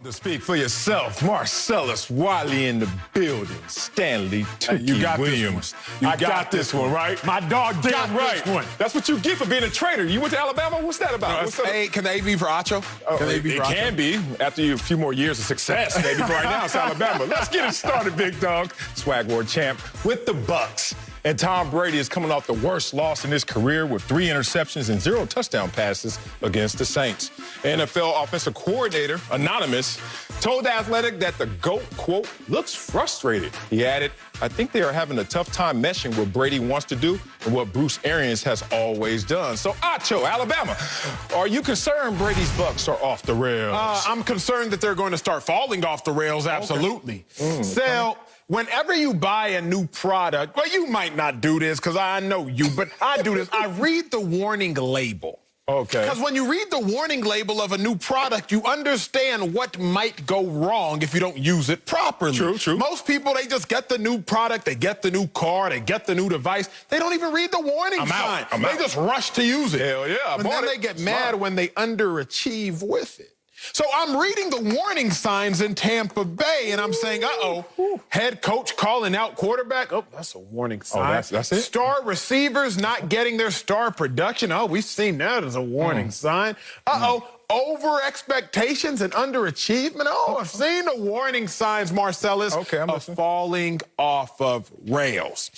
To speak for yourself, Marcellus Wiley in the building. Stanley Tukey Williams. I got this one, right? My dog got right. this one. That's what you get for being a traitor. You went to Alabama? What's that about? Hey, can they be for Acho? It can be after a few more years of success. Maybe for right now it's Alabama. Let's get it started, big dog. Swag War champ with the Bucs. And Tom Brady is coming off the worst loss in his career with 3 interceptions and 0 touchdown passes against the Saints. NFL offensive coordinator, Anonymous, told The Athletic that the GOAT, quote, looks frustrated. He added, I think they are having a tough time meshing what Brady wants to do and what Bruce Arians has always done. So, Acho, Alabama, are you concerned Brady's Bucs are off the rails? I'm concerned that they're going to start falling off the rails, absolutely. So, whenever you buy a new product, well, you might not do this because I know you, but I do this. I read the warning label. Okay. Because when you read the warning label of a new product, you understand what might go wrong if you don't use it properly. True. Most people, they just get the new product, they get the new car, they get the new device. They don't even read the warning sign. They just rush to use it. Hell yeah. And then they get mad when they underachieve with it. So I'm reading the warning signs in Tampa Bay, and I'm saying, uh-oh, head coach calling out quarterback. Oh, that's a warning sign. That's it? Star receivers not getting their star production. Oh, we've seen that as a warning sign. Uh-oh, over expectations and underachievement. Oh, I've seen the warning signs, Marcellus, of falling off of rails.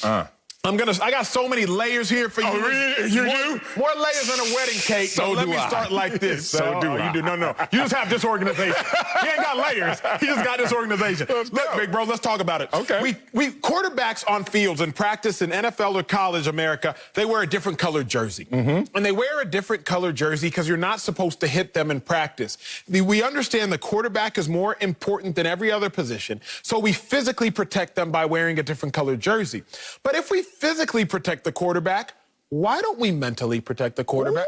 I got so many layers here for you. Oh, really? You do? More layers than a wedding cake. So let me start like this. So do I. You do. No. You just have disorganization. He ain't got layers. He just got disorganization. Look, big bro, let's talk about it. Okay. We quarterbacks on fields in practice in NFL or college America, they wear a different colored jersey. And they wear a different colored jersey because you're not supposed to hit them in practice. We understand the quarterback is more important than every other position, so we physically protect them by wearing a different colored jersey. But if we physically protect the quarterback, why don't we mentally protect the quarterback?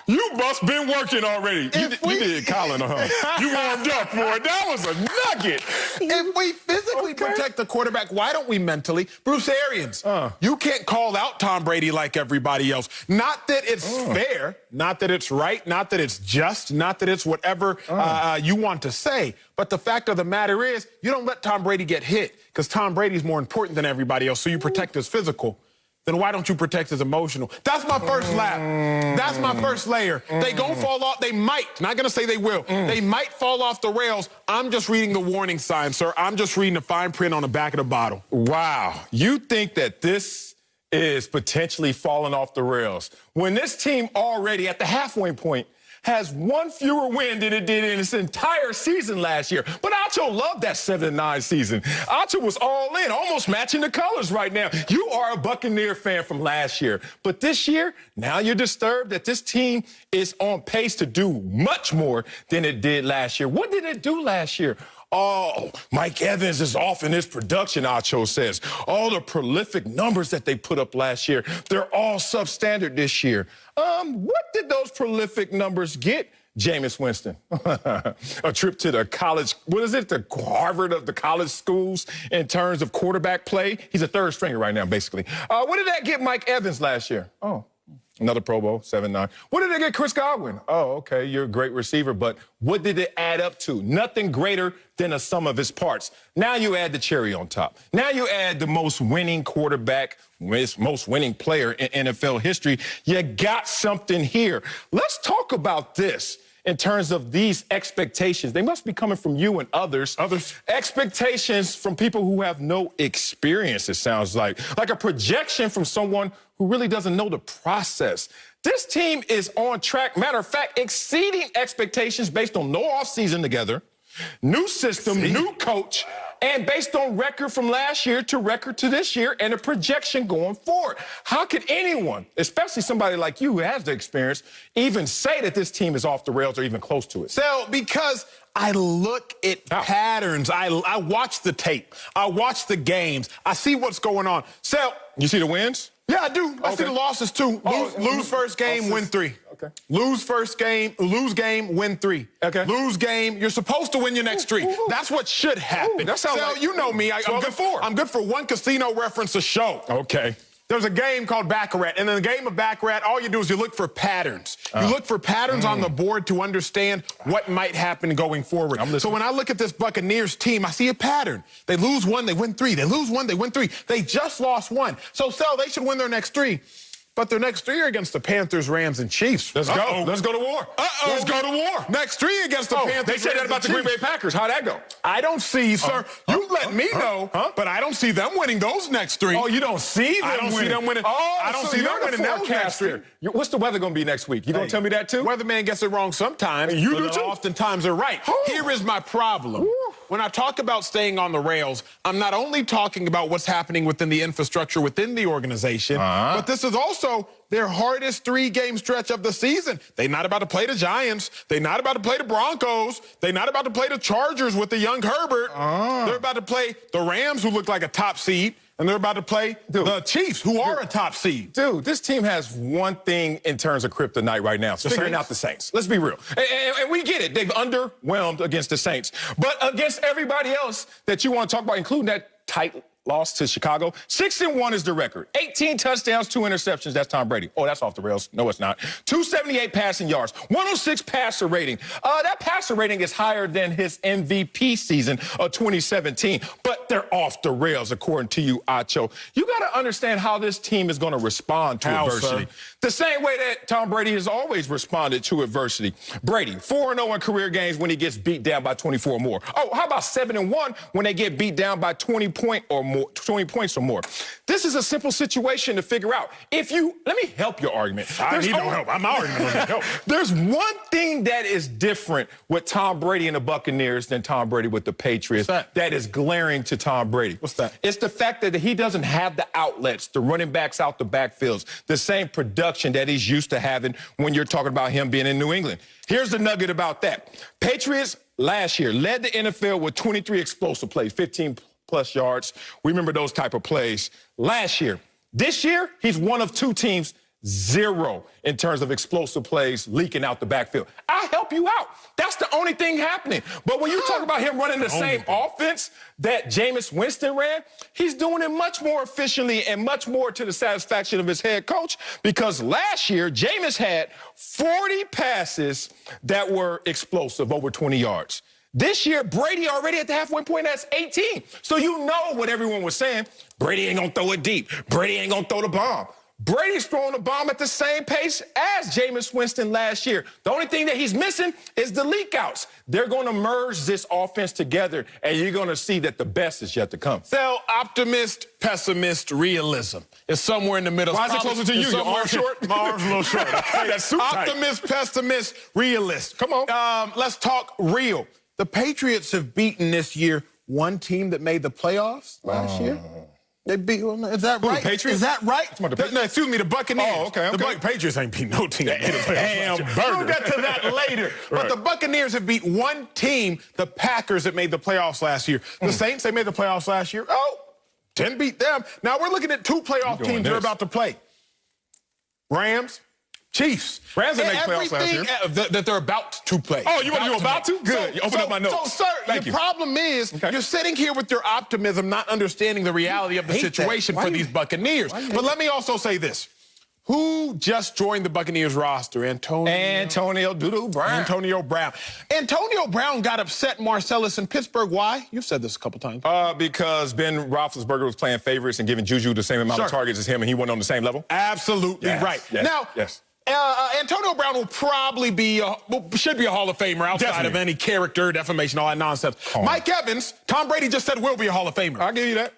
You must been working already. You did Colin, huh? You warmed up for it. That was a nugget. If we physically protect the quarterback, why don't we mentally? Bruce Arians, you can't call out Tom Brady like everybody else. Not that it's fair, not that it's right, not that it's just, not that it's whatever you want to say. But the fact of the matter is, you don't let Tom Brady get hit because Tom Brady's more important than everybody else, so you protect his physical. Then why don't you protect his emotional? That's my first lap. That's my first layer. They gon' fall off. They might. Not gonna say they will. They might fall off the rails. I'm just reading the warning sign, sir. I'm just reading the fine print on the back of the bottle. Wow. You think that this is potentially falling off the rails when this team already at the halfway point has 1 fewer win than it did in its entire season last year. But Acho loved that 7-9 season. Acho was all in, almost matching the colors right now. You are a Buccaneer fan from last year. But this year, now you're disturbed that this team is on pace to do much more than it did last year. What did it do last year? Oh, Mike Evans is off in his production, Acho says. All the prolific numbers that they put up last year, they're all substandard this year. What did those prolific numbers get? Jameis Winston. A trip to the college, what is it, the Harvard of the college schools in terms of quarterback play. He's a third stringer right now, basically. What did that get Mike Evans last year? Oh, another Pro Bowl, 7-9. What did they get Chris Godwin? Oh, okay, you're a great receiver, but what did it add up to? Nothing greater than a sum of his parts. Now you add the cherry on top. Now you add the most winning quarterback, most winning player in NFL history. You got something here. Let's talk about this in terms of these expectations. They must be coming from you and others. Expectations from people who have no experience, it sounds like a projection from someone who really doesn't know the process. This team is on track, matter of fact, exceeding expectations based on no offseason together, new system, new coach, and based on record from last year to record to this year and a projection going forward. How could anyone, especially somebody like you who has the experience, even say that this team is off the rails or even close to it? So, because I look at patterns. I watch the tape. I watch the games. I see what's going on. So, you see the wins? Yeah, I do. I see the losses, too. Lose first game, win 3. Okay. Lose first game, lose game, win 3. Okay. Lose game, you're supposed to win your next 3. That's what should happen. That sounds like you know me. I'm good for 1 casino reference a show. Okay. There's a game called Baccarat, and in the game of Baccarat, all you do is you look for patterns. You look for patterns on the board to understand what might happen going forward. So when I look at this Buccaneers team, I see a pattern. They lose one, they win three. They lose one, they win three. They just lost one. So, they should win their next three. But their next three are against the Panthers, Rams, and Chiefs. Let's go. Let's go to war. Let's go to war. Next three against the Panthers. They said that about the Green Bay Packers. How'd that go? I don't see, sir. You let me know, but I don't see them winning those next three. Oh, you don't see them winning? I don't see them winning. Oh, I don't see them winning those next three. What's the weather going to be next week? You going to tell me that too? Weatherman gets it wrong sometimes. You do too. Oftentimes they're right. Here is my problem. When I talk about staying on the rails, I'm not only talking about what's happening within the infrastructure within the organization, but this is also their hardest three-game stretch of the season. They're not about to play the Giants. They're not about to play the Broncos. They're not about to play the Chargers with the young Herbert. They're about to play the Rams, who look like a top seed, and they're about to play the Chiefs, who are a top seed. Dude, this team has one thing in terms of kryptonite right now. It's figuring out the Saints. Let's be real. And we get it. They've underwhelmed against the Saints. But against everybody else that you want to talk about, including that tight loss to Chicago, 6-1 is the record. 18 touchdowns, 2 interceptions. That's Tom Brady. Oh, that's off the rails. No, it's not. 278 passing yards, 106 passer rating. That passer rating is higher than his MVP season of 2017. But they're off the rails, according to you, Acho. You got to understand how this team is going to respond to adversity. Sir? The same way that Tom Brady has always responded to adversity. Brady, 4-0 in career games when he gets beat down by 24 or more. Oh, how about 7-1 when they get beat down by 20 points or more? This is a simple situation to figure out. Let me help your argument. I need no help. I'm arguing with help. There's one thing that is different with Tom Brady and the Buccaneers than Tom Brady with the Patriots. That is glaring to Tom Brady. What's that? It's the fact that he doesn't have the outlets, the running backs out the backfields, the same production that he's used to having when you're talking about him being in New England. Here's the nugget about that. Patriots last year led the NFL with 23 explosive plays, 15+ yards. We remember those type of plays last year. This year, he's one of two teams, 0 in terms of explosive plays leaking out the backfield. I'll help you out. That's the only thing happening. But when you talk about him running the same offense that Jameis Winston ran, he's doing it much more efficiently and much more to the satisfaction of his head coach, because last year, Jameis had 40 passes that were explosive, over 20 yards. This year, Brady already at the halfway point, that's 18. So you know what everyone was saying. Brady ain't going to throw it deep. Brady ain't going to throw the bomb. Brady's throwing the bomb at the same pace as Jameis Winston last year. The only thing that he's missing is the leak-outs. They're going to merge this offense together, and you're going to see that the best is yet to come. So, optimist, pessimist, realism. It's somewhere in the middle. Why is it closer to you? Your arm short? My arm's a little short. That's super tight. Optimist, pessimist, realist. Come on. Let's talk real. The Patriots have beaten this year one team that made the playoffs last year. They beat, is that right? The Patriots? Is that right? No, excuse me, the Buccaneers. Oh, okay. The Patriots ain't beat no team. Damn We'll get to that later. But the Buccaneers have beat one team, the Packers, that made the playoffs last year. The Saints, they made the playoffs last year. Didn't beat them. Now we're looking at two playoff teams that are about to play. Rams, Chiefs. Rams didn't make playoffs last year. That they're about to play. Oh, you about to? Good. You open up my notes. So, sir, the problem is you're sitting here with your optimism, not understanding the reality of the situation for these Buccaneers. But let me also say this. Who just joined the Buccaneers roster? Antonio Brown. Antonio Brown got upset, Marcellus, in Pittsburgh. Why? You've said this a couple times. Because Ben Roethlisberger was playing favorites and giving Juju the same amount of targets as him, and he wasn't on the same level? Absolutely right. Now, Antonio Brown will probably should be a Hall of Famer outside of any character, defamation, all that nonsense. Mike Evans, Tom Brady just said will be a Hall of Famer. I'll give you that.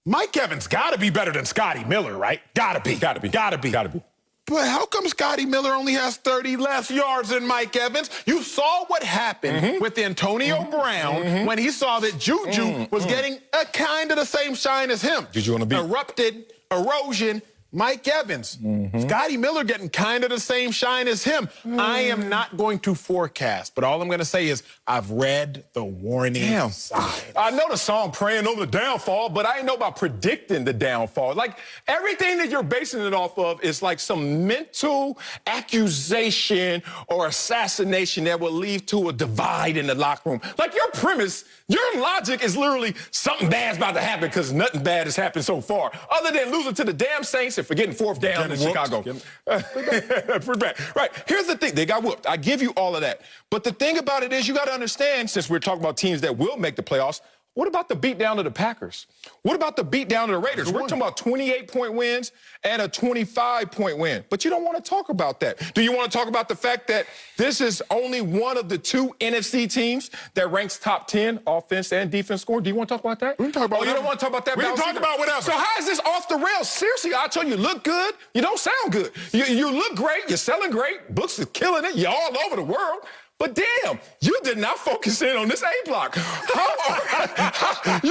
Mike Evans got to be better than Scotty Miller, right? Got to be. But how come Scotty Miller only has 30 less yards than Mike Evans? You saw what happened with Antonio Brown when he saw that Juju was getting a kind of the same shine as him. Juju on the beat. Erupted, erosion. Mike Evans, Scotty Miller getting kind of the same shine as him. I am not going to forecast, but all I'm going to say is I've read the warning signs. I know the song Praying Over the Downfall, but I didn't know about predicting the downfall. Like, everything that you're basing it off of is like some mental accusation or assassination that will lead to a divide in the locker room. Like, your premise, your logic is literally something bad's about to happen because nothing bad has happened so far, other than losing to the damn Saints reputation for getting fourth down in Chicago. Pretty bad. Right. Here's the thing. They got whooped. I give you all of that. But the thing about it is you got to understand, since we're talking about teams that will make the playoffs, what about the beatdown of the Packers? What about the beatdown of the Raiders? We're talking about 28-point wins and a 25-point win. But you don't want to talk about that. Do you want to talk about the fact that this is only one of the two NFC teams that ranks top 10 offense and defense score? Do you want to talk about that? We can talk about you don't want to talk about that? We can talk about whatever. So how is this off the rails? Seriously, I tell you, look good. You don't sound good. You look great. You're selling great. Books are killing it. You're all over the world. But damn, you did not focus in on this A block. You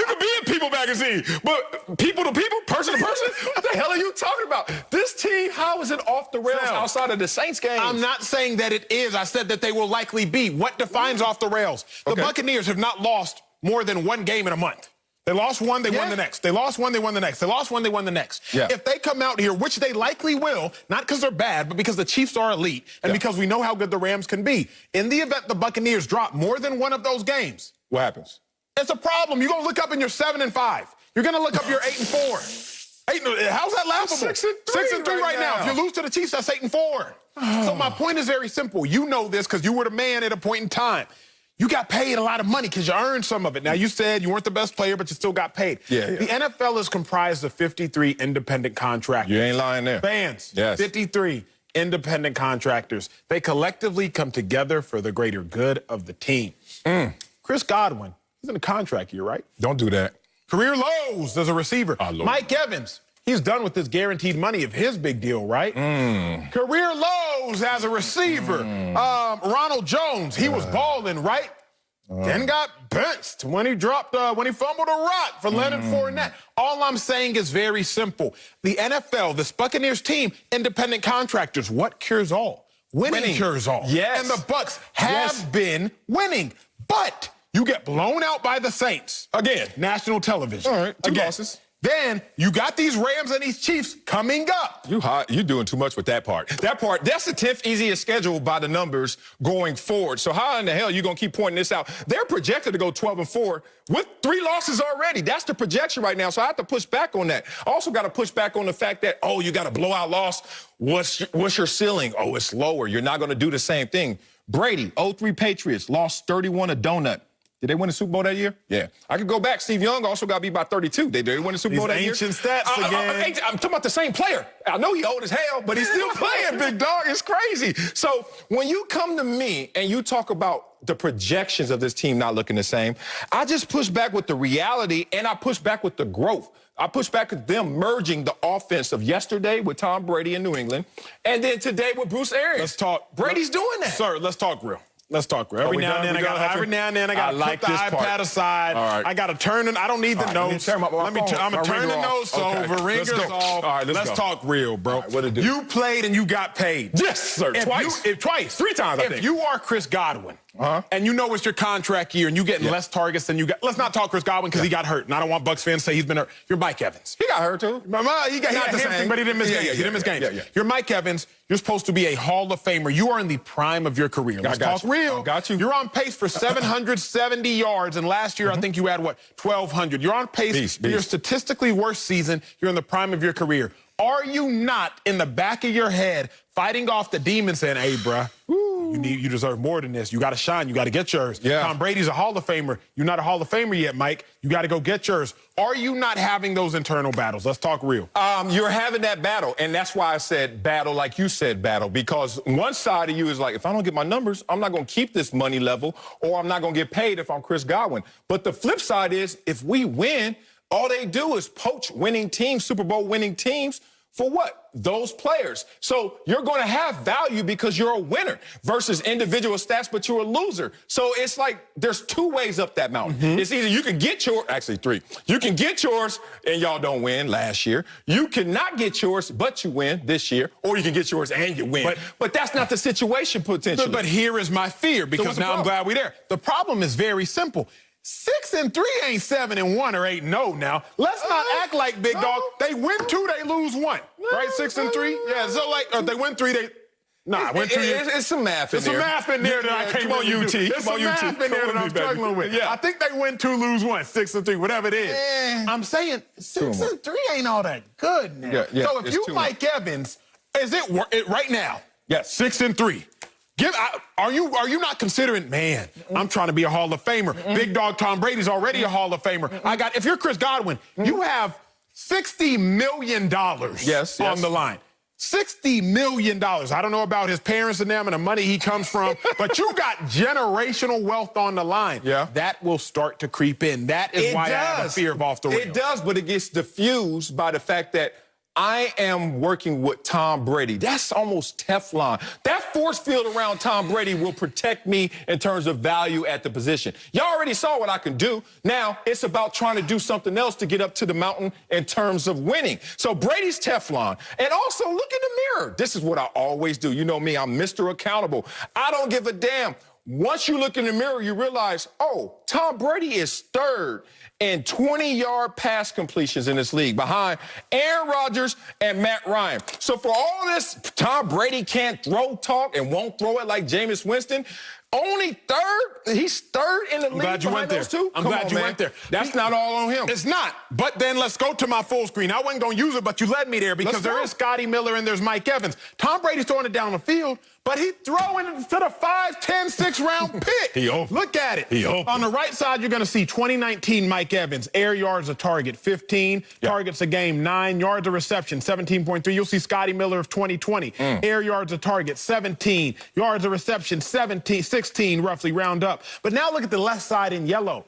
can be in People magazine, but people to people, person to person, what the hell are you talking about? This team, how is it off the rails outside of the Saints game? I'm not saying that it is. I said that they will likely be. What defines off the rails? The Buccaneers have not lost more than one game in a month. They lost one, they won the next. They lost one, they won the next. They lost one, they won the next. Yeah. If they come out here, which they likely will, not because they're bad, but because the Chiefs are elite and because we know how good the Rams can be, in the event the Buccaneers drop more than one of those games, what happens? It's a problem. You're going to look up and you're 7-5. You're going to look up you're 8-4. How's that laughable? 6-3 right now. If you lose to the Chiefs, that's 8-4. So my point is very simple. You know this because you were the man at a point in time. You got paid a lot of money because you earned some of it. Now, you said you weren't the best player, but you still got paid. The NFL is comprised of 53 independent contractors. You ain't lying there. Fans, 53 independent contractors. They collectively come together for the greater good of the team. Chris Godwin, he's in a contract year, right? Don't do that. Career lows as a receiver. Oh, Lord. Mike Evans, he's done with this guaranteed money of his big deal, right? Career lows as a receiver. Ronald Jones, he was balling, right? Then got benched when he fumbled a rock for Leonard Fournette. All I'm saying is very simple. The NFL, this Buccaneers team, independent contractors, what cures all? Winning cures all. Yes. And the Bucs have been winning. But you get blown out by the Saints. Again. National television. All right, two losses. Then you got these Rams and these Chiefs coming up. You're doing too much with that part. That's the 10th easiest schedule by the numbers going forward. So how in the hell are you going to keep pointing this out? They're projected to go 12-4 with 3 losses already. That's the projection right now. So I have to push back on that. I also got to push back on the fact that, you got a blowout loss. What's your ceiling? It's lower. You're not going to do the same thing. Brady, 0-3 Patriots, lost 31 a donut. Did they win the Super Bowl that year? Yeah. I could go back. Steve Young also got beat by 32. Did they win the Super Bowl that year? Ancient stats again. I'm talking about the same player. I know he old as hell, but he's still playing, big dog. It's crazy. So when you come to me and you talk about the projections of this team not looking the same, I just push back with the reality and I push back with the growth. I push back with them merging the offense of yesterday with Tom Brady in New England and then today with Bruce Arians. Let's talk. Brady's doing that. Sir, let's talk real. Let's talk real. Every now and then I got to put the iPad aside. All right. I got to turn it. I don't need the notes. I'm going to turn the notes over. Ringers off. All right, let's talk real, bro. All right, what it do? You played and you got paid. Yes, sir. Twice. Twice. 3 times, I think. If you are Chris Godwin and you know it's your contract year and you getting less targets than you got. Let's not talk Chris Godwin because he got hurt. And I don't want Bucs fans to say he's been hurt. You're Mike Evans. He got hurt, too. He got hamstring, but he didn't miss games. He didn't miss games. You're Mike Evans. You're supposed to be a Hall of Famer. You are in the prime of your career. Let's talk real. Got you. You're on pace for 770 yards, and last year I think you had, 1,200. You're on pace for your statistically worst season. You're in the prime of your career. Are you not in the back of your head fighting off the demons saying, hey, bruh, you deserve more than this. You got to shine. You got to get yours. Tom Brady's a Hall of Famer. You're not a Hall of Famer yet, Mike. You got to go get yours. Are you not having those internal battles? Let's talk real. You're having that battle, and that's why I said battle like you said battle, because one side of you is like, if I don't get my numbers, I'm not going to keep this money level, or I'm not going to get paid if I'm Chris Godwin. But the flip side is, if we win, all they do is poach winning teams, Super Bowl winning teams, for what? Those players. So you're going to have value because you're a winner versus individual stats, but you're a loser. So it's like there's 2 ways up that mountain. It's either you can get yours, actually 3. You can get yours and y'all don't win last year. You cannot get yours, but you win this year. Or you can get yours and you win. But that's not the situation potentially. But here is my fear, because now I'm glad we're there. The problem is very simple. 6-3 ain't 7-1 or 8-0 now. Let's not act like, big dog. They win 2, they lose 1. Right? 6-3? Yeah, so they win 3, Nah, I went 2 years. It's some math in there. There's some math in there that I can't Come on, really UT. do. There's Come some on, math UT. in there Come that on, I'm baby. struggling with. Yeah. I think they win 2, lose 1, 6-3, whatever it is. I'm saying 6-3 ain't all that good now. Yeah, so if you Mike Evans, is it right now? Yes. 6-3. Are you not considering, man, I'm trying to be a Hall of Famer. Big dog Tom Brady's already a Hall of Famer. If you're Chris Godwin, you have $60 million on the line. $60 million. I don't know about his parents and them and the money he comes from, but you got generational wealth on the line. Yeah. That will start to creep in. That is why I have a fear of off the rails. It does, but it gets diffused by the fact that I am working with Tom Brady. That's almost Teflon. That force field around Tom Brady will protect me in terms of value at the position. Y'all already saw what I can do. Now, it's about trying to do something else to get up to the mountain in terms of winning. So Brady's Teflon. And also, look in the mirror. This is what I always do. You know me, I'm Mr. Accountable. I don't give a damn. Once you look in the mirror, you realize, oh, Tom Brady is third in 20-yard pass completions in this league behind Aaron Rodgers and Matt Ryan. So for all this Tom Brady can't throw talk and won't throw it like Jameis Winston, only third? He's third in the league glad you behind went there. those two? I'm Come glad on, you man. went there. That's not all on him. It's not. But then let's go to my full screen. I wasn't going to use it, but you led me there because there is Scotty Miller and there's Mike Evans. Tom Brady's throwing it down the field, but he's throwing it to the 5, 10, 6-round pick. He open. Look at it. He open. On the right side, you're going to see 2019 Mike Evans, air yards a target, 15, targets a game, 9 yards a reception, 17.3. You'll see Scotty Miller of 2020, air yards a target, 17, yards a reception, 17, 16, roughly round up. But now look at the left side in yellow.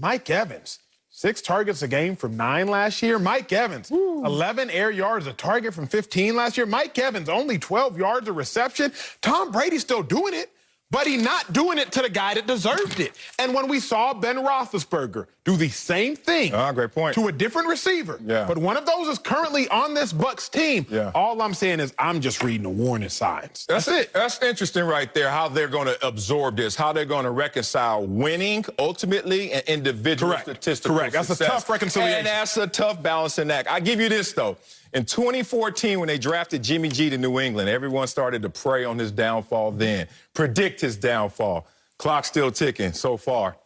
Mike Evans, 6 targets a game from 9 last year. Mike Evans, 11 air yards a target from 15 last year. Mike Evans, only 12 yards a reception. Tom Brady's still doing it, but he's not doing it to the guy that deserved it. And when we saw Ben Roethlisberger do the same thing great point. to a different receiver, but one of those is currently on this Bucs team, all I'm saying is I'm just reading the warning signs. That's it. That's interesting right there, how they're going to absorb this, how they're going to reconcile winning ultimately and individual statistical That's success. a tough reconciliation. And that's a tough balancing act. I give you this, though. In 2014, when they drafted Jimmy G to New England, everyone started to prey on his downfall then, predict his downfall. Clock's still ticking so far.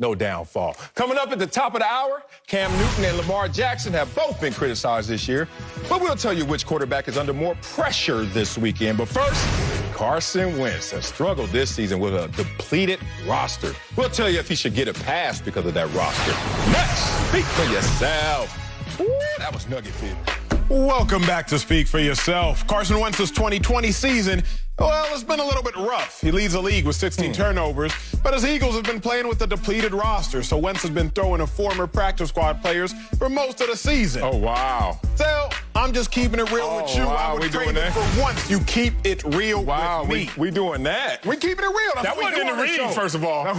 No downfall. Coming up at the top of the hour, Cam Newton and Lamar Jackson have both been criticized this year, but we'll tell you which quarterback is under more pressure this weekend. But first, Carson Wentz has struggled this season with a depleted roster. We'll tell you if he should get a pass because of that roster. Next, speak for yourself. Ooh, that was nugget feed. Welcome back to Speak for Yourself. Carson Wentz's 2020 season, well, it's been a little bit rough. He leads the league with 16 turnovers, but his Eagles have been playing with a depleted roster, so Wentz has been throwing to former practice squad players for most of the season. Oh, wow. So, I'm just keeping it real with you. Wow, I would we trade doing it that? for once. You keep it real with me. We doing that. We keeping it real. That's That what we wasn't in do the on this reading, show. first of all. That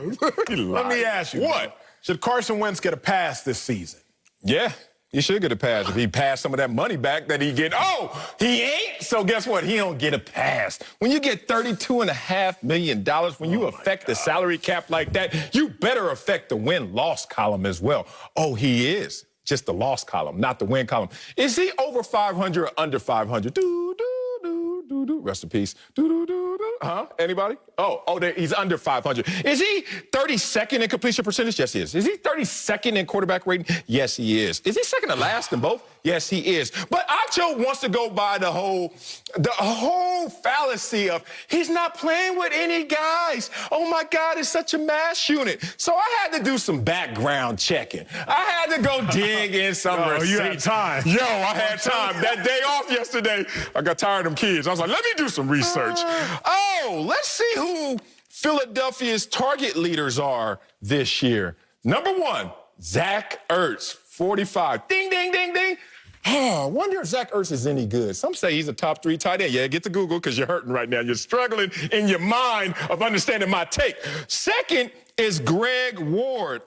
was. Let me ask you. What? Should Carson Wentz get a pass this season? Yeah. He should get a pass if he passed some of that money back that he get. Oh, he ain't. So guess what? He don't get a pass. When you get $32.5 million, when you affect the salary cap like that, you better affect the win-loss column as well. Oh, he is. Just the loss column, not the win column. Is he over 500 or under 500? Rest in peace. Huh? Anybody? He's under 500. Is he 32nd in completion percentage? Yes, he is. Is he 32nd in quarterback rating? Yes, he is. Is he second to last in both? Yes, he is. But Acho wants to go by the whole fallacy of he's not playing with any guys. Oh, my God, it's such a mass unit. So I had to do some background checking. I had to go dig in some receipts. You had time. Yo, I had time. That day off yesterday, I got tired of them kids. I was like, let me do some research. Let's see who Philadelphia's target leaders are this year. Number 1, Zach Ertz, 45. Ding, ding, ding, ding. I wonder if Zach Ertz is any good. Some say he's a top 3 tight end. Yeah, get to Google because you're hurting right now. You're struggling in your mind of understanding my take. Second is Greg Ward.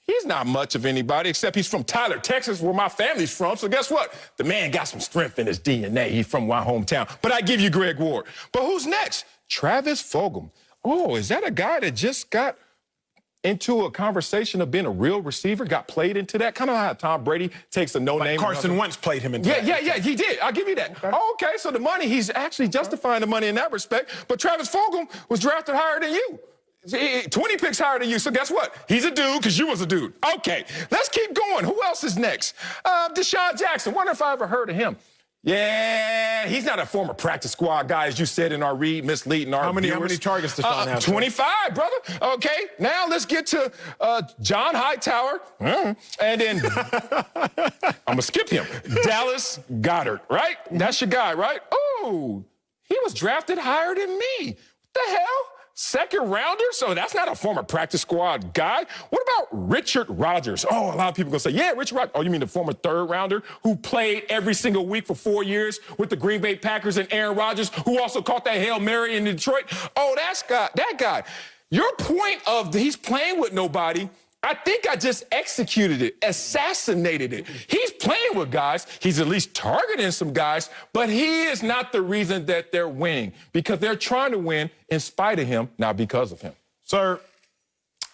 He's not much of anybody, except he's from Tyler, Texas, where my family's from. So guess what? The man got some strength in his DNA. He's from my hometown. But I give you Greg Ward. But who's next? Travis Fulgham. Is that a guy that just got into a conversation of being a real receiver, got played into that? Kind of how Tom Brady takes a no-name. Carson Wentz played him into that. Yeah, he did. I'll give you that. Okay, so the money, he's actually justifying the money in that respect. But Travis Fulgham was drafted higher than you. 20 picks higher than you. So guess what? He's a dude because you was a dude. Okay, let's keep going. Who else is next? Deshaun Jackson. Wonder if I ever heard of him. Yeah, he's not a former practice squad guy, as you said in our read, misleading our viewers. How many targets does Deshaun have? 25, brother. Okay, now let's get to John Hightower. And then I'm going to skip him. Dallas Goedert, right? That's your guy, right? Oh, he was drafted higher than me. What the hell? Second rounder? So that's not a former practice squad guy. What about Richard Rodgers? Oh, a lot of people going to say, yeah, Richard Rodgers. Oh, you mean the former third rounder who played every single week for 4 years with the Green Bay Packers, and Aaron Rodgers, who also caught that Hail Mary in Detroit? Oh, that guy. Your point of he's playing with nobody, I think I just executed it, assassinated it. He's playing with guys. He's at least targeting some guys, but he is not the reason that they're winning, because they're trying to win in spite of him, not because of him. Sir,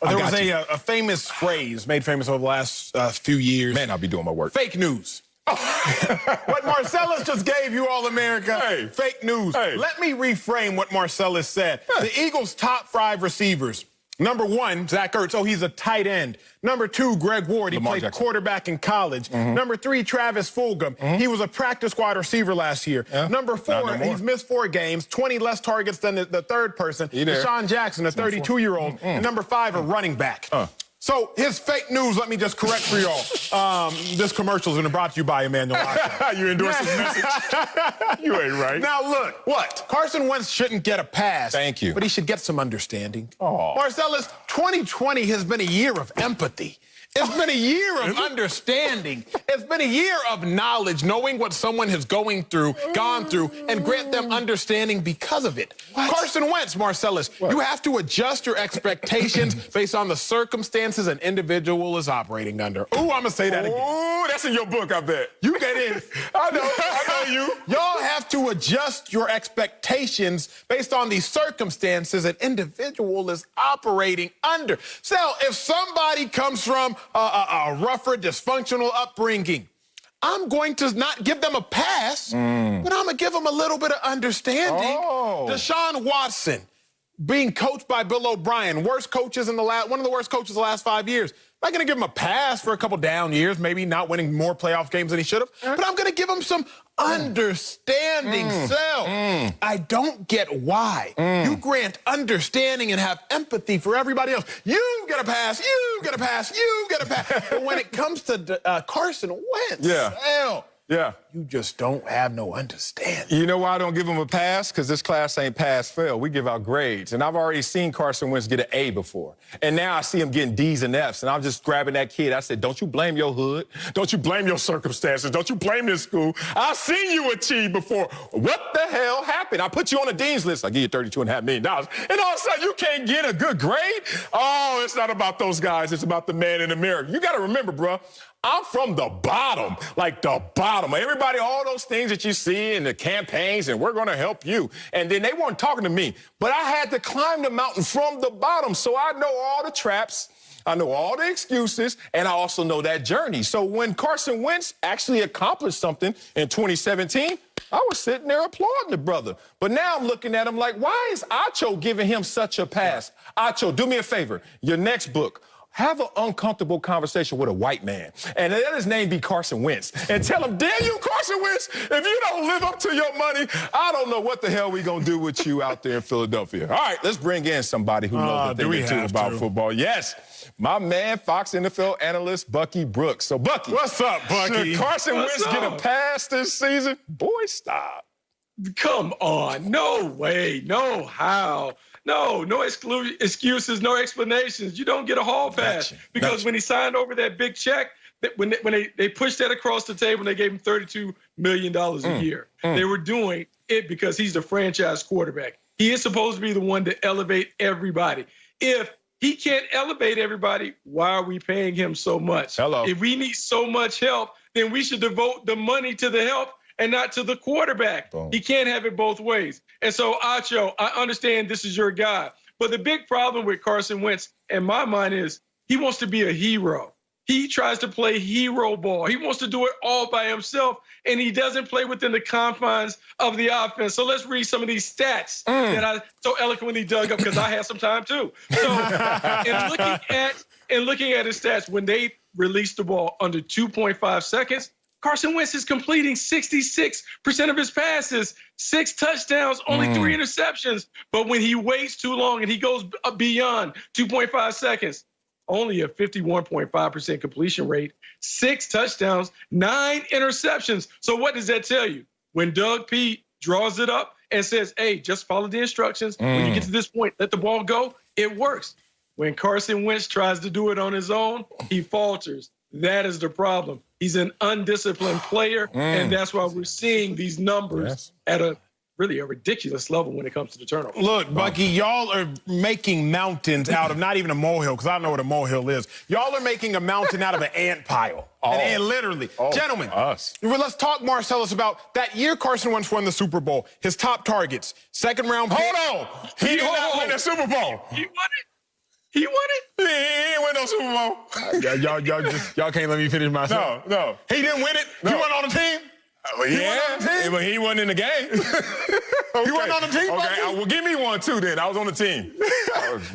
there was a famous phrase made famous over the last few years. Man, I'll be doing my work. Fake news. What Marcellus just gave you, All-America, fake news. Let me reframe what Marcellus said. The Eagles' top 5 receivers. Number 1, Zach Ertz. Oh, he's a tight end. Number 2, Greg Ward. He played quarterback in college. Number 3, Travis Fulgham. He was a practice squad receiver last year. Number 4, he's missed 4 games, 20 less targets than the third person, Deshaun Jackson, a 32-year-old. And number 5, a running back. So his fake news, let me just correct for y'all. This commercial has been brought to you by Emmanuel Acho. You endorse his message? You ain't right. Now, look. What? Carson Wentz shouldn't get a pass. Thank you. But he should get some understanding. Oh. Marcellus, 2020 has been a year of empathy. It's been a year of understanding. It's been a year of knowledge, knowing what someone has gone through, and grant them understanding because of it. What? Carson Wentz, Marcellus, you have to adjust your expectations based on the circumstances an individual is operating under. Ooh, I'm going to say that again. Ooh, that's in your book, I bet. You get in. I know you. Y'all have to adjust your expectations based on the circumstances an individual is operating under. So if somebody comes from a rougher, dysfunctional upbringing, I'm going to not give them a pass, but I'm going to give them a little bit of understanding. Deshaun Watson, being coached by Bill O'Brien, one of the worst coaches the last 5 years. I'm not going to give him a pass for a couple down years, maybe not winning more playoff games than he should have, but I'm going to give him some understanding. I don't get why you grant understanding and have empathy for everybody else. You get a pass, you get a pass, you get a pass. But when it comes to Carson Wentz, you just don't have no understanding. You know why I don't give him a pass? Because this class ain't pass-fail. We give out grades. And I've already seen Carson Wentz get an A before. And now I see him getting D's and F's. And I'm just grabbing that kid. I said, don't you blame your hood. Don't you blame your circumstances. Don't you blame this school. I've seen you achieve before. What the hell happened? I put you on the dean's list. I give you $32.5 million. And all of a sudden, you can't get a good grade? Oh, it's not about those guys. It's about the man in the mirror. You got to remember, bro, I'm from the bottom, like the bottom. Everybody, all those things that you see in the campaigns, and we're going to help you. And then they weren't talking to me. But I had to climb the mountain from the bottom, so I know all the traps. I know all the excuses, and I also know that journey. So when Carson Wentz actually accomplished something in 2017, I was sitting there applauding the brother. But now I'm looking at him like, why is Acho giving him such a pass? Acho, do me a favor. Your next book, have an uncomfortable conversation with a white man, and let his name be Carson Wentz, and tell him, damn you, Carson Wentz, if you don't live up to your money, I don't know what the hell we gonna do with you out there in Philadelphia. All right, let's bring in somebody who knows a thing or two about football. Yes, my man, Fox NFL analyst, Bucky Brooks. So, Bucky. What's up, Bucky? Should Carson Wentz get a pass this season? Boy, stop. Come on. No way. No how. No excuses, no explanations. You don't get a hall pass. Because when he signed over that big check, when they pushed that across the table and they gave him $32 million a year, they were doing it because he's the franchise quarterback. He is supposed to be the one to elevate everybody. If he can't elevate everybody, why are we paying him so much? If we need so much help, then we should devote the money to the help and not to the quarterback. He can't have it both ways. And so, Acho, I understand this is your guy, But the big problem with Carson Wentz, in my mind, is he wants to be a hero. He tries to play hero ball. He wants to do it all by himself, and he doesn't play within the confines of the offense. So let's read some of these stats that I so eloquently dug up because I had some time too. So in looking at his stats, when they release the ball under 2.5 seconds, Carson Wentz is completing 66% of his passes, 6 touchdowns, only 3 interceptions. But when he waits too long and he goes beyond 2.5 seconds, only a 51.5% completion rate, 6 touchdowns, 9 interceptions. So what does that tell you? When Doug P draws it up and says, hey, just follow the instructions. When you get to this point, let the ball go, it works. When Carson Wentz tries to do it on his own, he falters. That is the problem. He's an undisciplined player, and that's why we're seeing these numbers at a ridiculous level when it comes to the turnover. Look, Bucky, y'all are making mountains out of not even a molehill, because I don't know what a molehill is. Y'all are making a mountain out of an ant pile. Literally. Gentlemen, let's talk, Marcellus, about that year Carson Wentz won the Super Bowl. His top targets, second-round pick. Hold on. He did not win the Super Bowl. He won it. He won it? He ain't win no Super Bowl. Y'all can't let me finish my sentence. No. He didn't win it? No. He wasn't on the team? But he wasn't in the game. He wasn't on the team, Okay, well, give me one, too, then. I was on the team.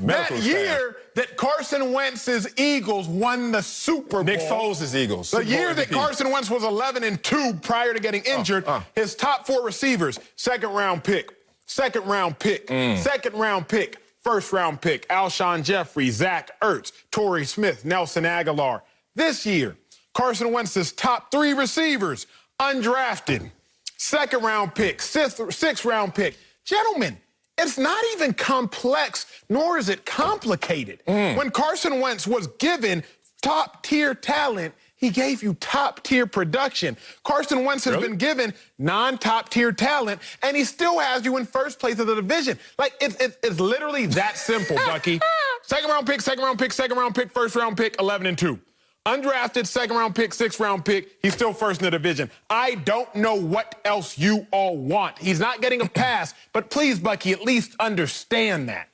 That year that Carson Wentz's Eagles won the Super Bowl. Nick Foles' Eagles. The year that Carson Wentz was 11-2 prior to getting injured, his top 4 receivers, second-round pick, second-round pick, second-round pick, first-round pick, Alshon Jeffrey, Zach Ertz, Torrey Smith, Nelson Aguilar. This year, Carson Wentz's top 3 receivers, undrafted, second-round pick, sixth-round pick. Gentlemen, it's not even complex, nor is it complicated. When Carson Wentz was given top-tier talent, he gave you top-tier production. Carson Wentz has been given non-top-tier talent, and he still has you in first place of the division. Like, it's literally that simple, Bucky. Second-round pick, second-round pick, second-round pick, first-round pick, 11-2. Undrafted, second-round pick, sixth-round pick, he's still first in the division. I don't know what else you all want. He's not getting a pass, but please, Bucky, at least understand that.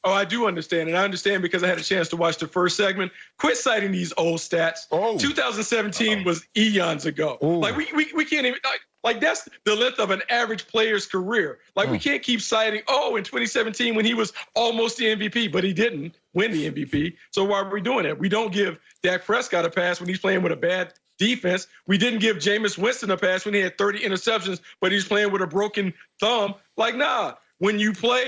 Oh, I do understand, and I understand because I had a chance to watch the first segment. Quit citing these old stats. 2017 was eons ago. Like, we can't even, like, that's the length of an average player's career. Like, we can't keep citing, in 2017 when he was almost the MVP, but he didn't win the MVP. So why are we doing that? We don't give Dak Prescott a pass when he's playing with a bad defense. We didn't give Jameis Winston a pass when he had 30 interceptions, but he's playing with a broken thumb. Like, nah. When you play,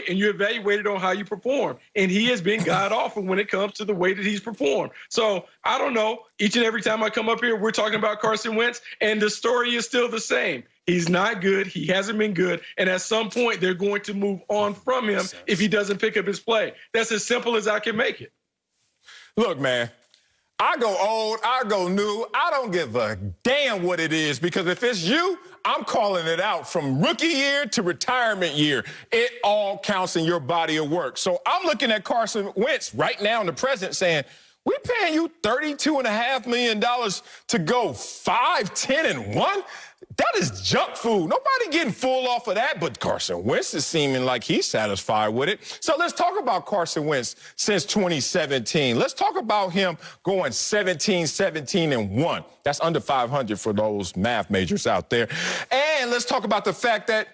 and you evaluate it on how you perform. And he has been god-awful when it comes to the way that he's performed. So, I don't know. Each and every time I come up here, we're talking about Carson Wentz, and the story is still the same. He's not good. He hasn't been good. And at some point, they're going to move on from him if he doesn't pick up his play. That's as simple as I can make it. Look, man. I go old, I go new. I don't give a damn what it is, because if it's you, I'm calling it out from rookie year to retirement year. It all counts in your body of work. So I'm looking at Carson Wentz right now in the present saying, we paying you $32.5 million to go 5-10-1? That is junk food. Nobody getting full off of that, but Carson Wentz is seeming like he's satisfied with it. So let's talk about Carson Wentz since 2017. Let's talk about him going 17-17-1. That's under 500 for those math majors out there. And let's talk about the fact that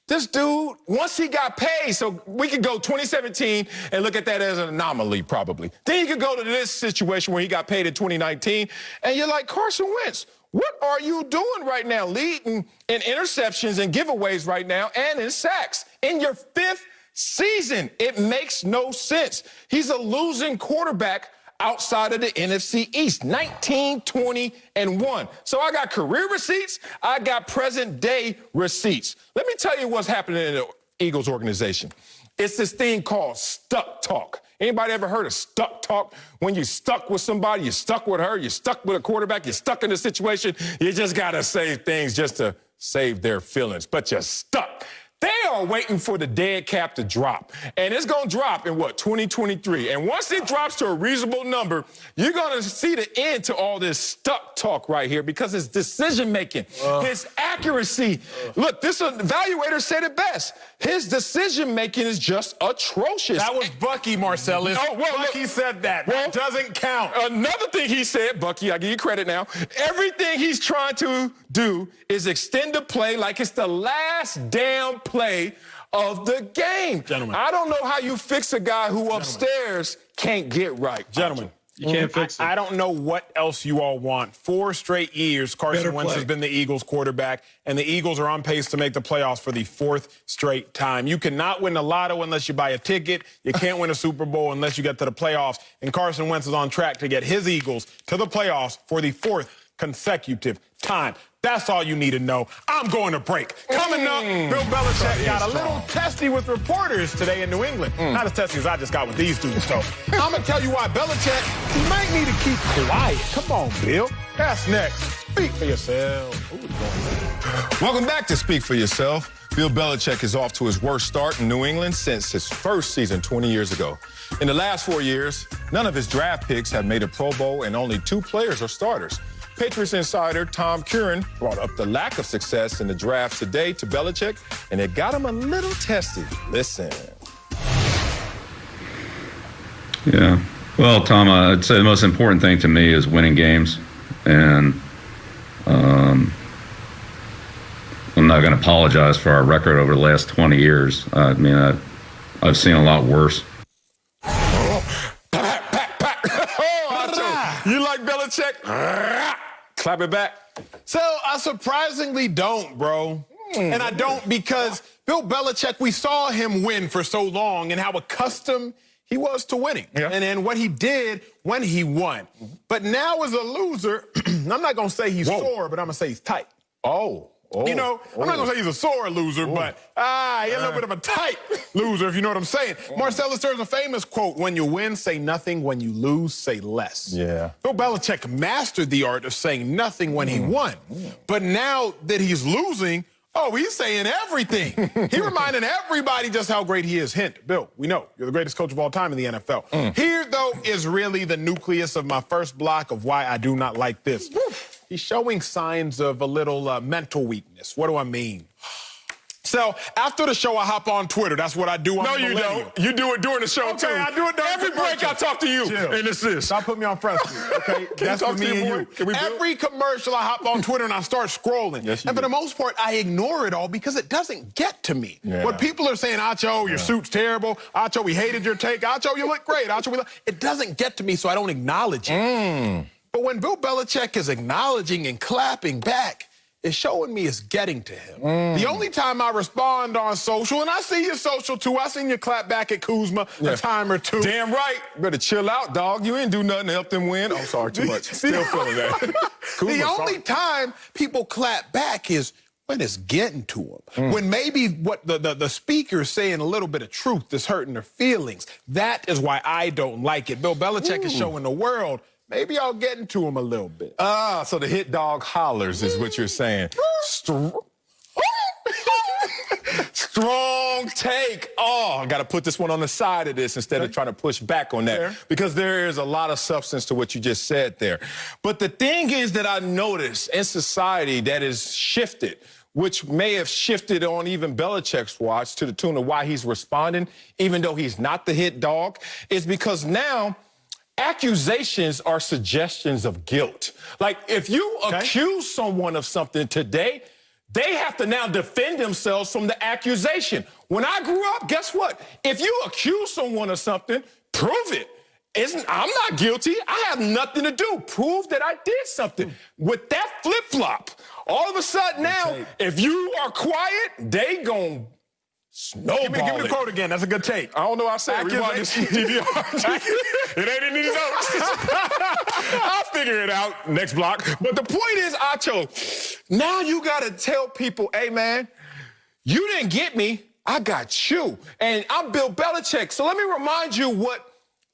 this dude, once he got paid, so we could go 2017 and look at that as an anomaly probably. Then you could go to this situation where he got paid in 2019, and you're like, Carson Wentz, what are you doing right now? Leading in interceptions and giveaways right now and in sacks in your 5th season. It makes no sense. He's a losing quarterback outside of the NFC East, 19-20-1. So I got career receipts. I got present day receipts. Let me tell you what's happening in the Eagles organization. It's this thing called stuck talk. Anybody ever heard of stuck talk? When you're stuck with somebody, you're stuck with her, you're stuck with a quarterback, you're stuck in a situation, you just got to say things just to save their feelings, but you're stuck. They are waiting for the dead cap to drop. And it's going to drop in, 2023. And once it drops to a reasonable number, you're going to see the end to all this stuck talk right here because his decision-making, his accuracy. Look, this evaluator said it best. His decision-making is just atrocious. That was Bucky, Marcellus. Oh, well, Bucky said that. Well, that doesn't count. Another thing he said, Bucky, I give you credit now, everything he's trying to do is extend the play like it's the last damn play of the game. Gentlemen. I don't know how you fix a guy who upstairs can't get right. Gentlemen. You can't fix it. I don't know what else you all want. 4 straight years, Carson Wentz has been the Eagles quarterback, and the Eagles are on pace to make the playoffs for the 4th straight time. You cannot win the lotto unless you buy a ticket. You can't win a Super Bowl unless you get to the playoffs. And Carson Wentz is on track to get his Eagles to the playoffs for the 4th consecutive time. That's all you need to know. I'm going to break. Coming up, Bill Belichick got a little testy with reporters today in New England. Not as testy as I just got with these dudes, though. I'm going to tell you why Belichick, he might need to keep quiet. Come on, Bill. That's next. Speak for yourself. Welcome back to Speak for Yourself. Bill Belichick is off to his worst start in New England since his first season 20 years ago. In the last 4 years, none of his draft picks have made a Pro Bowl, and only 2 players are starters. Patriots insider Tom Curran brought up the lack of success in the draft today to Belichick, and it got him a little testy. Listen. Yeah. Well, Tom, I'd say the most important thing to me is winning games. And I'm not going to apologize for our record over the last 20 years. I mean, I've seen a lot worse. You like Belichick? Clap it back. So I surprisingly don't, bro. And I don't because Bill Belichick, we saw him win for so long and how accustomed he was to winning. Yeah. And then what he did when he won. But now as a loser, I'm not going to say he's sore, but I'm going to say he's tight. You know, I'm not going to say he's a sore loser, but he's a little bit of a tight loser, if you know what I'm saying. Marcellus, there's a famous quote, when you win, say nothing. When you lose, say less. Yeah. Bill Belichick mastered the art of saying nothing when he won. But now that he's losing, he's saying everything. He reminding everybody just how great he is. Hint, Bill, we know you're the greatest coach of all time in the NFL. Here, though, is really the nucleus of my first block of why I do not like this. He's showing signs of a little mental weakness. What do I mean? So after the show, I hop on Twitter. That's what I do on the No, you don't. You do it during the show, too. Okay, I do it during every break I talk to you. Chill. And it's this. Stop putting me on front street, okay? That's for me and you. Every commercial, I hop on Twitter and I start scrolling. Yes, and for the most part, I ignore it all because it doesn't get to me. Yeah. What people are saying, Acho, your suit's terrible. Acho, we hated your take. Acho, you look great. Acho, it doesn't get to me, so I don't acknowledge it. But when Bill Belichick is acknowledging and clapping back, it's showing me it's getting to him. The only time I respond on social, and I see your social too, I seen you clap back at Kuzma a time or two. Damn right. Better chill out, dog. You ain't do nothing to help them win. I'm sorry, too much. Still feeling that. The only time people clap back is when it's getting to them. When maybe what the speaker's saying a little bit of truth is hurting their feelings. That is why I don't like it. Bill Belichick is showing the world, maybe I'll get into him a little bit. So the hit dog hollers is what you're saying. Strong take. I got to put this one on the side of this instead of trying to push back on that because there is a lot of substance to what you just said there. But the thing is that I noticed in society that is shifted, which may have shifted on even Belichick's watch to the tune of why he's responding, even though he's not the hit dog, is because now accusations are suggestions of guilt. Like, if you accuse someone of something today, they have to now defend themselves from the accusation. When I grew up, guess what? If you accuse someone of something, prove it. I'm not guilty. I have nothing to do. Prove that I did something. With that flip-flop, all of a sudden now, if you are quiet, they gon' snowball. Give me the quote again. That's a good take. I don't know. I said rewind this DVR. It ain't in these notes. I'll figure it out next block. But the point is, Acho, now you got to tell people, hey, man, you didn't get me. I got you. And I'm Bill Belichick. So let me remind you what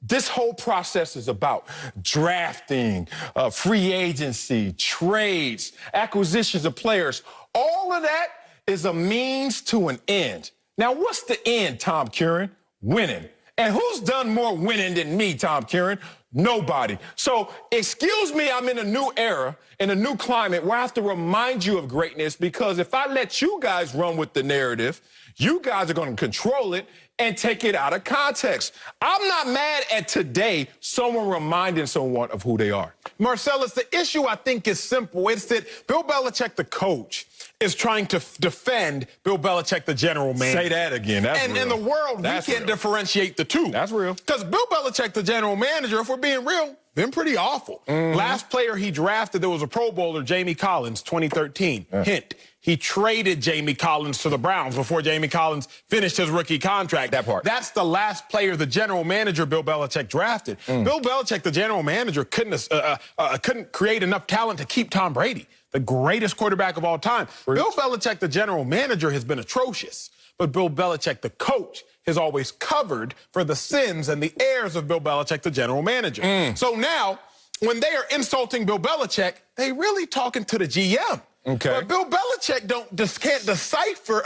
this whole process is about. Drafting, free agency, trades, acquisitions of players. All of that is a means to an end. Now, what's the end, Tom Curran? Winning. And who's done more winning than me, Tom Curran? Nobody. So, excuse me, I'm in a new era, in a new climate where I have to remind you of greatness, because if I let you guys run with the narrative, you guys are going to control it and take it out of context. I'm not mad at today someone reminding someone of who they are. Marcellus, the issue I think is simple. It's that Bill Belichick, the coach, is trying to defend Bill Belichick, the general manager. Say that again. That's and real. in the world, That's we can't real. differentiate the two. That's real. Because Bill Belichick, the general manager, if we're being real, been pretty awful. Last player he drafted, there was a Pro Bowler, Jamie Collins, 2013. Hint, he traded Jamie Collins to the Browns before Jamie Collins finished his rookie contract. That part. That's the last player the general manager Bill Belichick drafted. Bill Belichick, the general manager, couldn't create enough talent to keep Tom Brady, the greatest quarterback of all time. Bill Belichick, the general manager, has been atrocious. But Bill Belichick, the coach, has always covered for the sins and the errors of Bill Belichick, the general manager. So now, when they are insulting Bill Belichick, they really talking to the GM. Okay. But Bill Belichick can't decipher,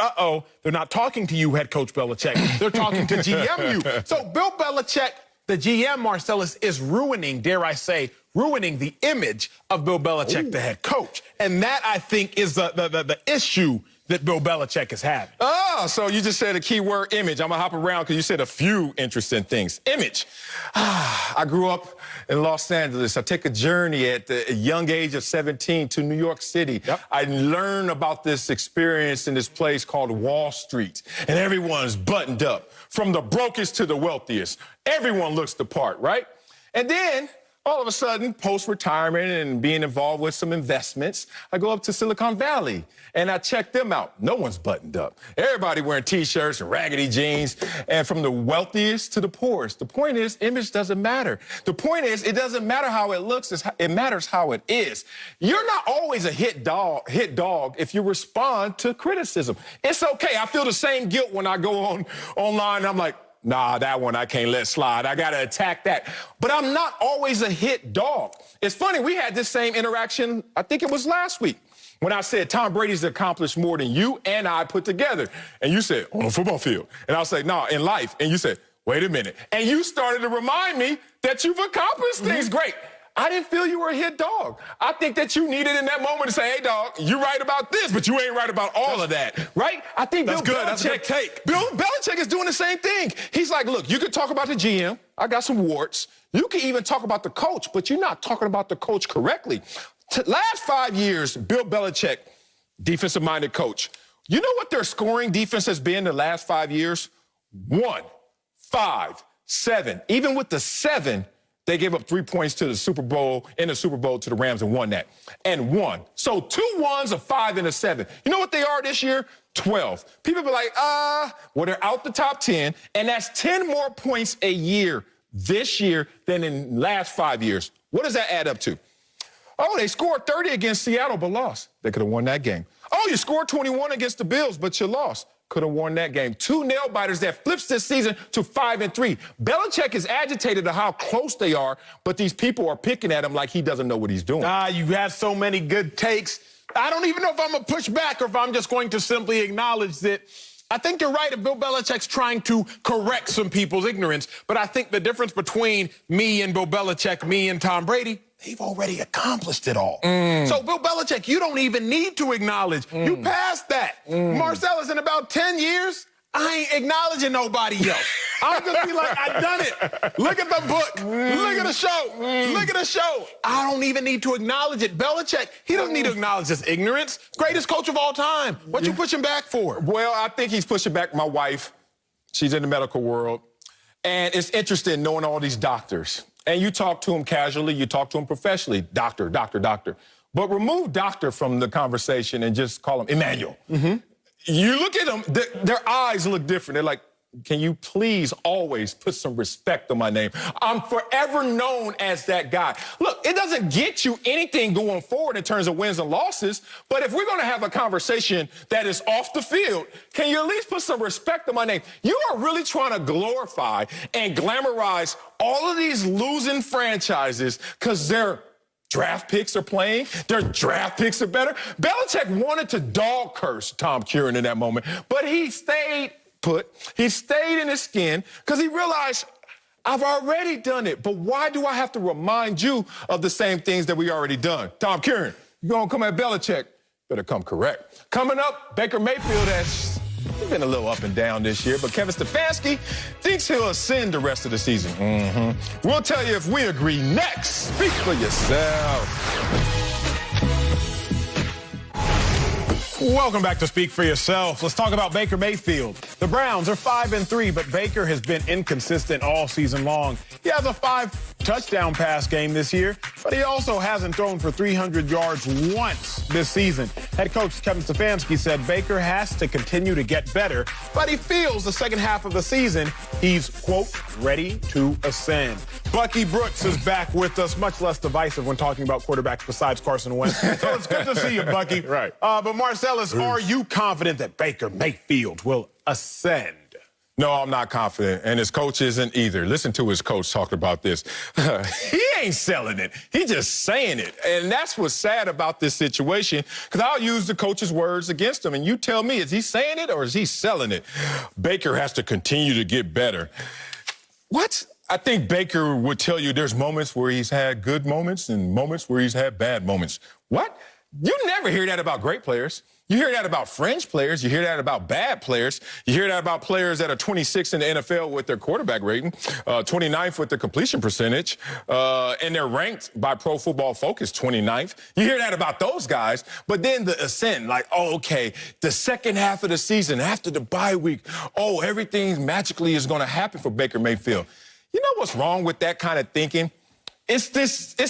they're not talking to you, head coach Belichick. They're talking to GM you. So Bill Belichick, the GM, Marcellus, is ruining, dare I say, ruining the image of Bill Belichick, the head coach. And that, I think, is the issue that Bill Belichick is having. Oh, so you just said a key word, image. I'm going to hop around because you said a few interesting things. Image. I grew up in Los Angeles. I take a journey at the young age of 17 to New York City. Yep. I learned about this experience in this place called Wall Street. And everyone's buttoned up, from the brokest to the wealthiest. Everyone looks the part, right? And then, all of a sudden, post-retirement and being involved with some investments, I go up to Silicon Valley and I check them out. No one's buttoned up. Everybody wearing T-shirts and raggedy jeans, and from the wealthiest to the poorest. The point is, image doesn't matter. The point is, it doesn't matter how it looks, it matters how it is. You're not always a hit dog if you respond to criticism. It's okay. I feel the same guilt when I go online and I'm like, nah, that one I can't let slide. I got to attack that. But I'm not always a hit dog. It's funny, we had this same interaction, I think it was last week, when I said Tom Brady's accomplished more than you and I put together. And you said, on a football field. And I was like, no, in life. And you said, wait a minute. And you started to remind me that you've accomplished things great. I didn't feel you were a hit dog. I think that you needed in that moment to say, hey, dog, you're right about this, but you ain't right about all of that, right? I think That's Bill good. Belichick, That's a good take. Bill Belichick is doing the same thing. He's like, look, you can talk about the GM. I got some warts. You can even talk about the coach, but you're not talking about the coach correctly. Last 5 years, Bill Belichick, defensive-minded coach. You know what their scoring defense has been the last 5 years? 1, 5, 7. Even with the 7, they gave up 3 points to the Super Bowl, in the Super Bowl to the Rams and won that. And won. So 2 1s, a 5, and a 7. You know what they are this year? 12. People be like, well, they're out the top 10, and that's 10 more points a year this year than in the last 5 years. What does that add up to? Oh, they scored 30 against Seattle, but lost. They could have won that game. Oh, you scored 21 against the Bills, but you lost. Could have won that game. 2 nail-biters that flips this season to 5-3. Belichick is agitated at how close they are, but these people are picking at him like he doesn't know what he's doing. You had so many good takes. I don't even know if I'm going to push back or if I'm just going to simply acknowledge that I think you're right if Bill Belichick's trying to correct some people's ignorance, but I think the difference between me and Bill Belichick, me and Tom Brady, they've already accomplished it all. So, Bill Belichick, you don't even need to acknowledge. You passed that. Marcellus, in about 10 years, I ain't acknowledging nobody else. I'm going to be like, I done it. Look at the book. Look at the show. Look at the show. I don't even need to acknowledge it. Belichick, he doesn't need to acknowledge this ignorance. Greatest coach of all time. What you pushing back for? Well, I think he's pushing back my wife. She's in the medical world. And it's interesting knowing all these doctors. And you talk to them casually, you talk to them professionally. Doctor, doctor, doctor. But remove doctor from the conversation and just call him Emmanuel. You look at them, their eyes look different. They're like, can you please always put some respect on my name? I'm forever known as that guy. Look, it doesn't get you anything going forward in terms of wins and losses, but if we're going to have a conversation that is off the field, can you at least put some respect on my name? You are really trying to glorify and glamorize all of these losing franchises because they're draft picks are playing. Their draft picks are better. Belichick wanted to dog curse Tom Curran in that moment, but he stayed put. He stayed in his skin because he realized, I've already done it, but why do I have to remind you of the same things that we already done? Tom Curran, you gonna come at Belichick? Better come correct. Coming up, Baker Mayfield has been a little up and down this year, but Kevin Stefanski thinks he'll ascend the rest of the season. We'll tell you if we agree next. Speak for yourself. Welcome back to Speak for Yourself. Let's talk about Baker Mayfield. The Browns are 5-3, but Baker has been inconsistent all season long. He has a 5-touchdown pass game this year, but he also hasn't thrown for 300 yards once this season. Head coach Kevin Stefanski said Baker has to continue to get better, but he feels the second half of the season he's, quote, ready to ascend. Bucky Brooks is back with us, much less divisive when talking about quarterbacks besides Carson Wentz. So it's good to see you, Bucky. Right. But Marcellus, are you confident that Baker Mayfield will ascend? No, I'm not confident, and his coach isn't either. Listen to his coach talk about this. He ain't selling it. He just saying it, and that's what's sad about this situation, because I'll use the coach's words against him, and you tell me, is he saying it or is he selling it? Baker has to continue to get better. What? I think Baker would tell you there's moments where he's had good moments and moments where he's had bad moments. What? You never hear that about great players. You hear that about fringe players. You hear that about bad players. You hear that about players that are 26 in the NFL with their quarterback rating, 29th with their completion percentage, and they're ranked by Pro Football Focus 29th. You hear that about those guys, but then the ascent, like, oh, okay, the second half of the season after the bye week, oh, everything magically is going to happen for Baker Mayfield. You know what's wrong with that kind of thinking? It's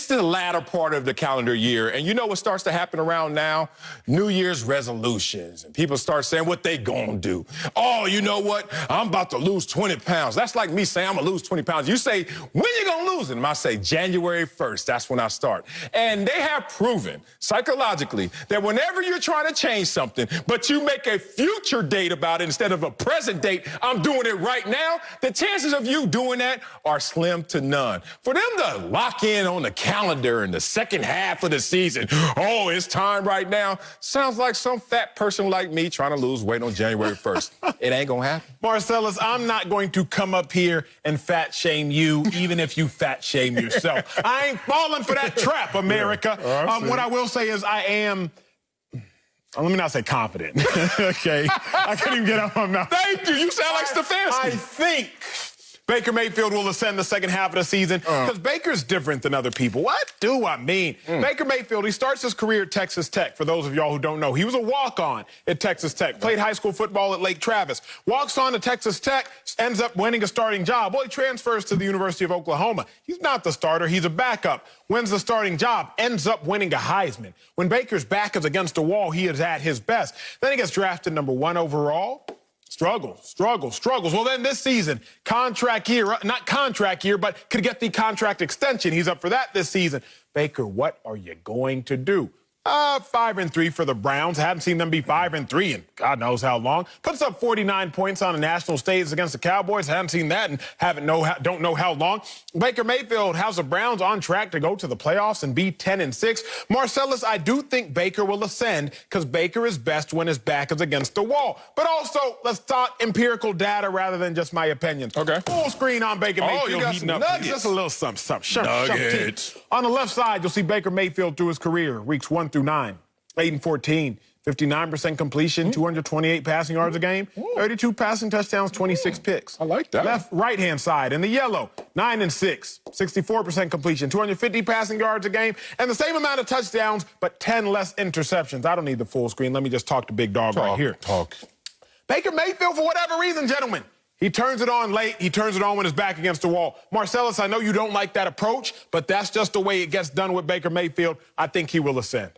the latter part of the calendar year. And you know what starts to happen around now? New Year's resolutions. And people start saying what they gonna do. Oh, you know what? I'm about to lose 20 pounds. That's like me saying I'm gonna lose 20 pounds. You say, when you gonna lose it? And I say, January 1st. That's when I start. And they have proven psychologically that whenever you're trying to change something, but you make a future date about it instead of a present date, I'm doing it right now, the chances of you doing that are slim to none. For them to lock in on the calendar in the second half of the season, oh, it's time right now, sounds like some fat person like me trying to lose weight on January 1st. It ain't gonna happen. Marcellus, I'm not going to come up here and fat shame you, even if you fat shame yourself. I ain't falling for that trap, America. What I will say is I am, let me not say confident. Okay, I can't even get out my mouth. Thank you. You sound like Stefanski. I think Baker Mayfield will ascend the second half of the season because Baker's different than other people. What do I mean? Baker Mayfield, he starts his career at Texas Tech. For those of y'all who don't know, he was a walk-on at Texas Tech, played high school football at Lake Travis, walks on to Texas Tech, ends up winning a starting job. Well, he transfers to the University of Oklahoma. He's not the starter. He's a backup. Wins the starting job, ends up winning a Heisman. When Baker's back is against the wall, he is at his best. Then he gets drafted #1 overall. Struggles. Well, then this season, contract year, not contract year, but could get the contract extension. He's up for that this season. Baker, what are you going to do? 5-3 for the Browns. I haven't seen them be 5-3 in God knows how long. Puts up 49 points on a national stage against the Cowboys. I haven't seen that and don't know how long. Baker Mayfield has the Browns on track to go to the playoffs and be 10-6. Marcellus, I do think Baker will ascend because Baker is best when his back is against the wall. But also, let's talk empirical data rather than just my opinion. Okay. Full screen on Baker Mayfield. You got heating some up. nuggets. Just a little something. Nuggets. On the left side, you'll see Baker Mayfield through his career, weeks 1 through 9, 8-14, 59% completion, 228 passing yards a game, 32 passing touchdowns, 26 picks. I like that. Right-hand side in the yellow, 9-6, 64% completion, 250 passing yards a game, and the same amount of touchdowns, but 10 less interceptions. I don't need the full screen. Let me just talk to Big Dog right here. Baker Mayfield, for whatever reason, gentlemen, he turns it on late. He turns it on when his back against the wall. Marcellus, I know you don't like that approach, but that's just the way it gets done with Baker Mayfield. I think he will ascend.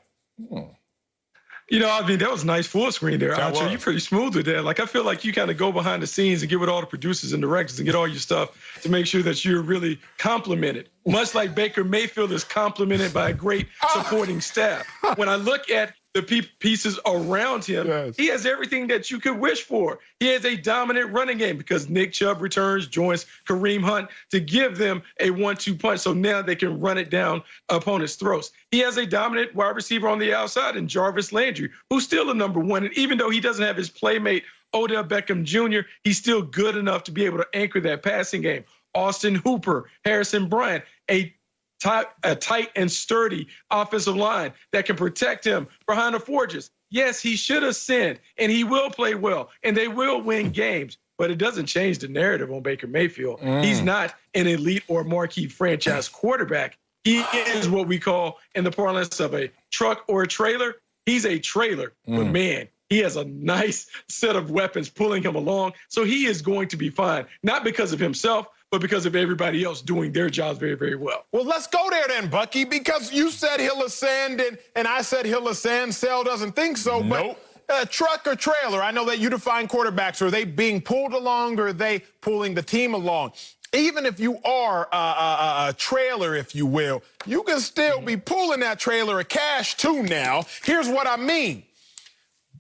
You know, I mean, that was a nice full screen there. Archer, you're pretty smooth with that. Like, I feel like you kind of go behind the scenes and get with all the producers and directors and get all your stuff to make sure that you're really complimented. Much like Baker Mayfield is complimented by a great supporting staff. When I look at the pieces around him, he has everything that you could wish for. He has a dominant running game because Nick Chubb returns, joins Kareem Hunt to give them a 1-2 punch, so now they can run it down opponents' throats. He has a dominant wide receiver on the outside in Jarvis Landry, who's still a #1, and even though he doesn't have his playmate Odell Beckham Jr., he's still good enough to be able to anchor that passing game. Austin Hooper, Harrison Bryant, a tight and sturdy offensive line that can protect him behind the forges. Yes, he should ascend, and he will play well, and they will win games. But it doesn't change the narrative on Baker Mayfield. He's not an elite or marquee franchise quarterback. He is what we call, in the parlance of a truck or a trailer, he's a trailer. But, man, he has a nice set of weapons pulling him along. So he is going to be fine, not because of himself, but because of everybody else doing their jobs very, very well. Well, let's go there then, Bucky, because you said he'll ascend and I said he'll ascend. Sal doesn't think so. Nope. But truck or trailer, I know that you define quarterbacks. Are they being pulled along or are they pulling the team along? Even if you are a trailer, if you will, you can still be pulling that trailer of cash too now. Here's what I mean.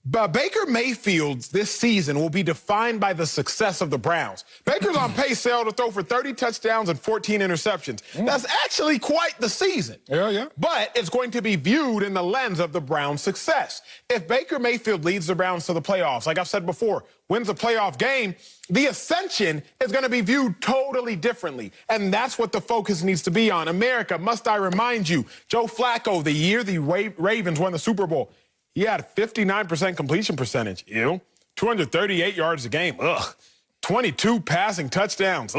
But Baker Mayfield this season will be defined by the success of the Browns. Baker's on pace, Sal, to throw for 30 touchdowns and 14 interceptions. That's actually quite the season. Yeah. But it's going to be viewed in the lens of the Browns' success. If Baker Mayfield leads the Browns to the playoffs, like I've said before, wins a playoff game, the ascension is going to be viewed totally differently. And that's what the focus needs to be on. America, must I remind you, Joe Flacco, the year the Ravens won the Super Bowl, he had 59% completion percentage. 238 yards a game. 22 passing touchdowns.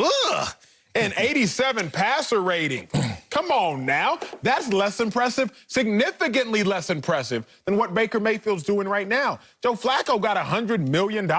And 87 passer rating. Come on now. That's less impressive, significantly less impressive than what Baker Mayfield's doing right now. Joe Flacco got $100 million.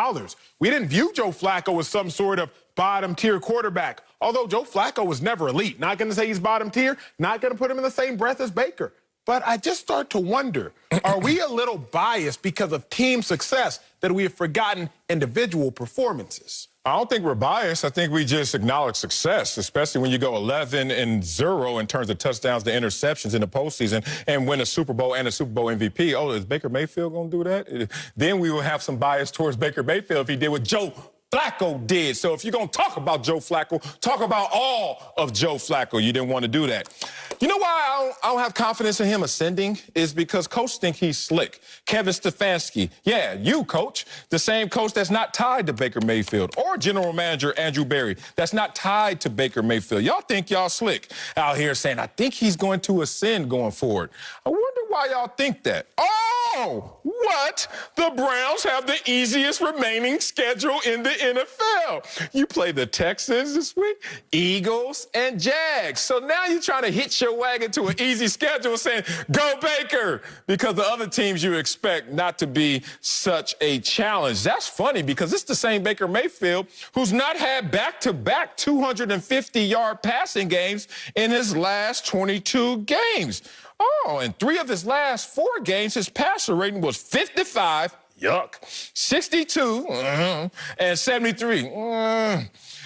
We didn't view Joe Flacco as some sort of bottom-tier quarterback, although Joe Flacco was never elite. Not going to say he's bottom tier, not going to put him in the same breath as Baker. But I just start to wonder, are we a little biased because of team success that we have forgotten individual performances? I don't think we're biased. I think we just acknowledge success, especially when you go 11-0 in terms of touchdowns to interceptions in the postseason and win a Super Bowl and a Super Bowl MVP. Oh, is Baker Mayfield going to do that? Then we will have some bias towards Baker Mayfield if he did what Joe Flacco did. So if you're going to talk about Joe Flacco, talk about all of Joe Flacco. You didn't want to do that. You know why I don't have confidence in him ascending is because coach think he's slick. Kevin Stefanski, yeah, you, coach, the same coach that's not tied to Baker Mayfield, or general manager Andrew Berry that's not tied to Baker Mayfield. Y'all think y'all slick out here saying, I think he's going to ascend going forward. I wonder why y'all think that. Oh, what? The Browns have the easiest remaining schedule in the NFL. You play the Texans this week, Eagles, and Jags. So now you're trying to hitch your wagon to an easy schedule saying, go Baker, because the other teams you expect not to be such a challenge. That's funny because it's the same Baker Mayfield who's not had back-to-back 250-yard passing games in his last 22 games. Oh, in 3 of his last 4 games, his passer rating was 55, yuck, 62, and 73.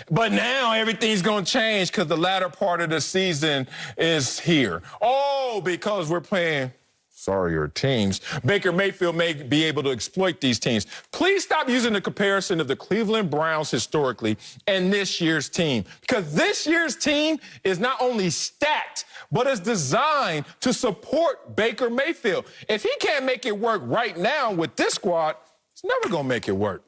But now everything's going to change because the latter part of the season is here. Oh, because we're playing sorrier teams. Baker Mayfield may be able to exploit these teams. Please stop using the comparison of the Cleveland Browns historically and this year's team, because this year's team is not only stacked, but is designed to support Baker Mayfield. If he can't make it work right now with this squad, he's never going to make it work.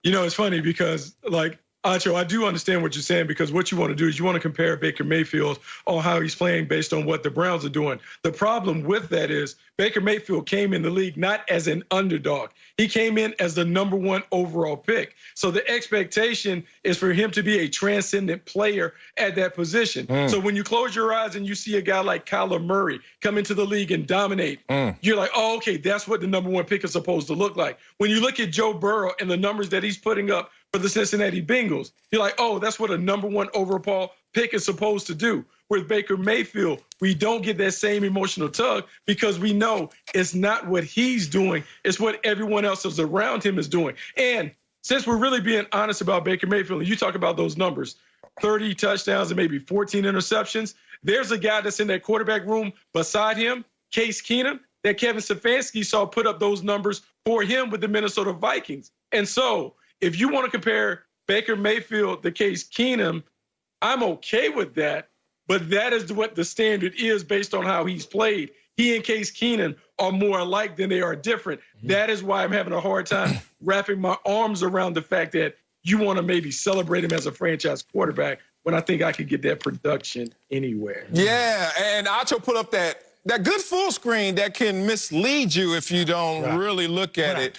You know, it's funny because, like, Acho, I do understand what you're saying, because what you want to do is you want to compare Baker Mayfield on how he's playing based on what the Browns are doing. The problem with that is Baker Mayfield came in the league not as an underdog. He came in as the #1 overall pick. So the expectation is for him to be a transcendent player at that position. So when you close your eyes and you see a guy like Kyler Murray come into the league and dominate, you're like, oh, okay, that's what the #1 pick is supposed to look like. When you look at Joe Burrow and the numbers that he's putting up for the Cincinnati Bengals, you're like, oh, that's what a #1 overall pick is supposed to do. With Baker Mayfield, we don't get that same emotional tug because we know it's not what he's doing, it's what everyone else is around him is doing. And since we're really being honest about Baker Mayfield, and you talk about those numbers, 30 touchdowns and maybe 14 interceptions, there's a guy that's in that quarterback room beside him, Case Keenum, that Kevin Stefanski saw put up those numbers for him with the Minnesota Vikings. And so if you want to compare Baker Mayfield to Case Keenum, I'm okay with that. But that is what the standard is based on how he's played. He and Case Keenum are more alike than they are different. That is why I'm having a hard time wrapping my arms around the fact that you want to maybe celebrate him as a franchise quarterback when I think I could get that production anywhere. Yeah, and Acho put up that good full screen that can mislead you if you don't really look at it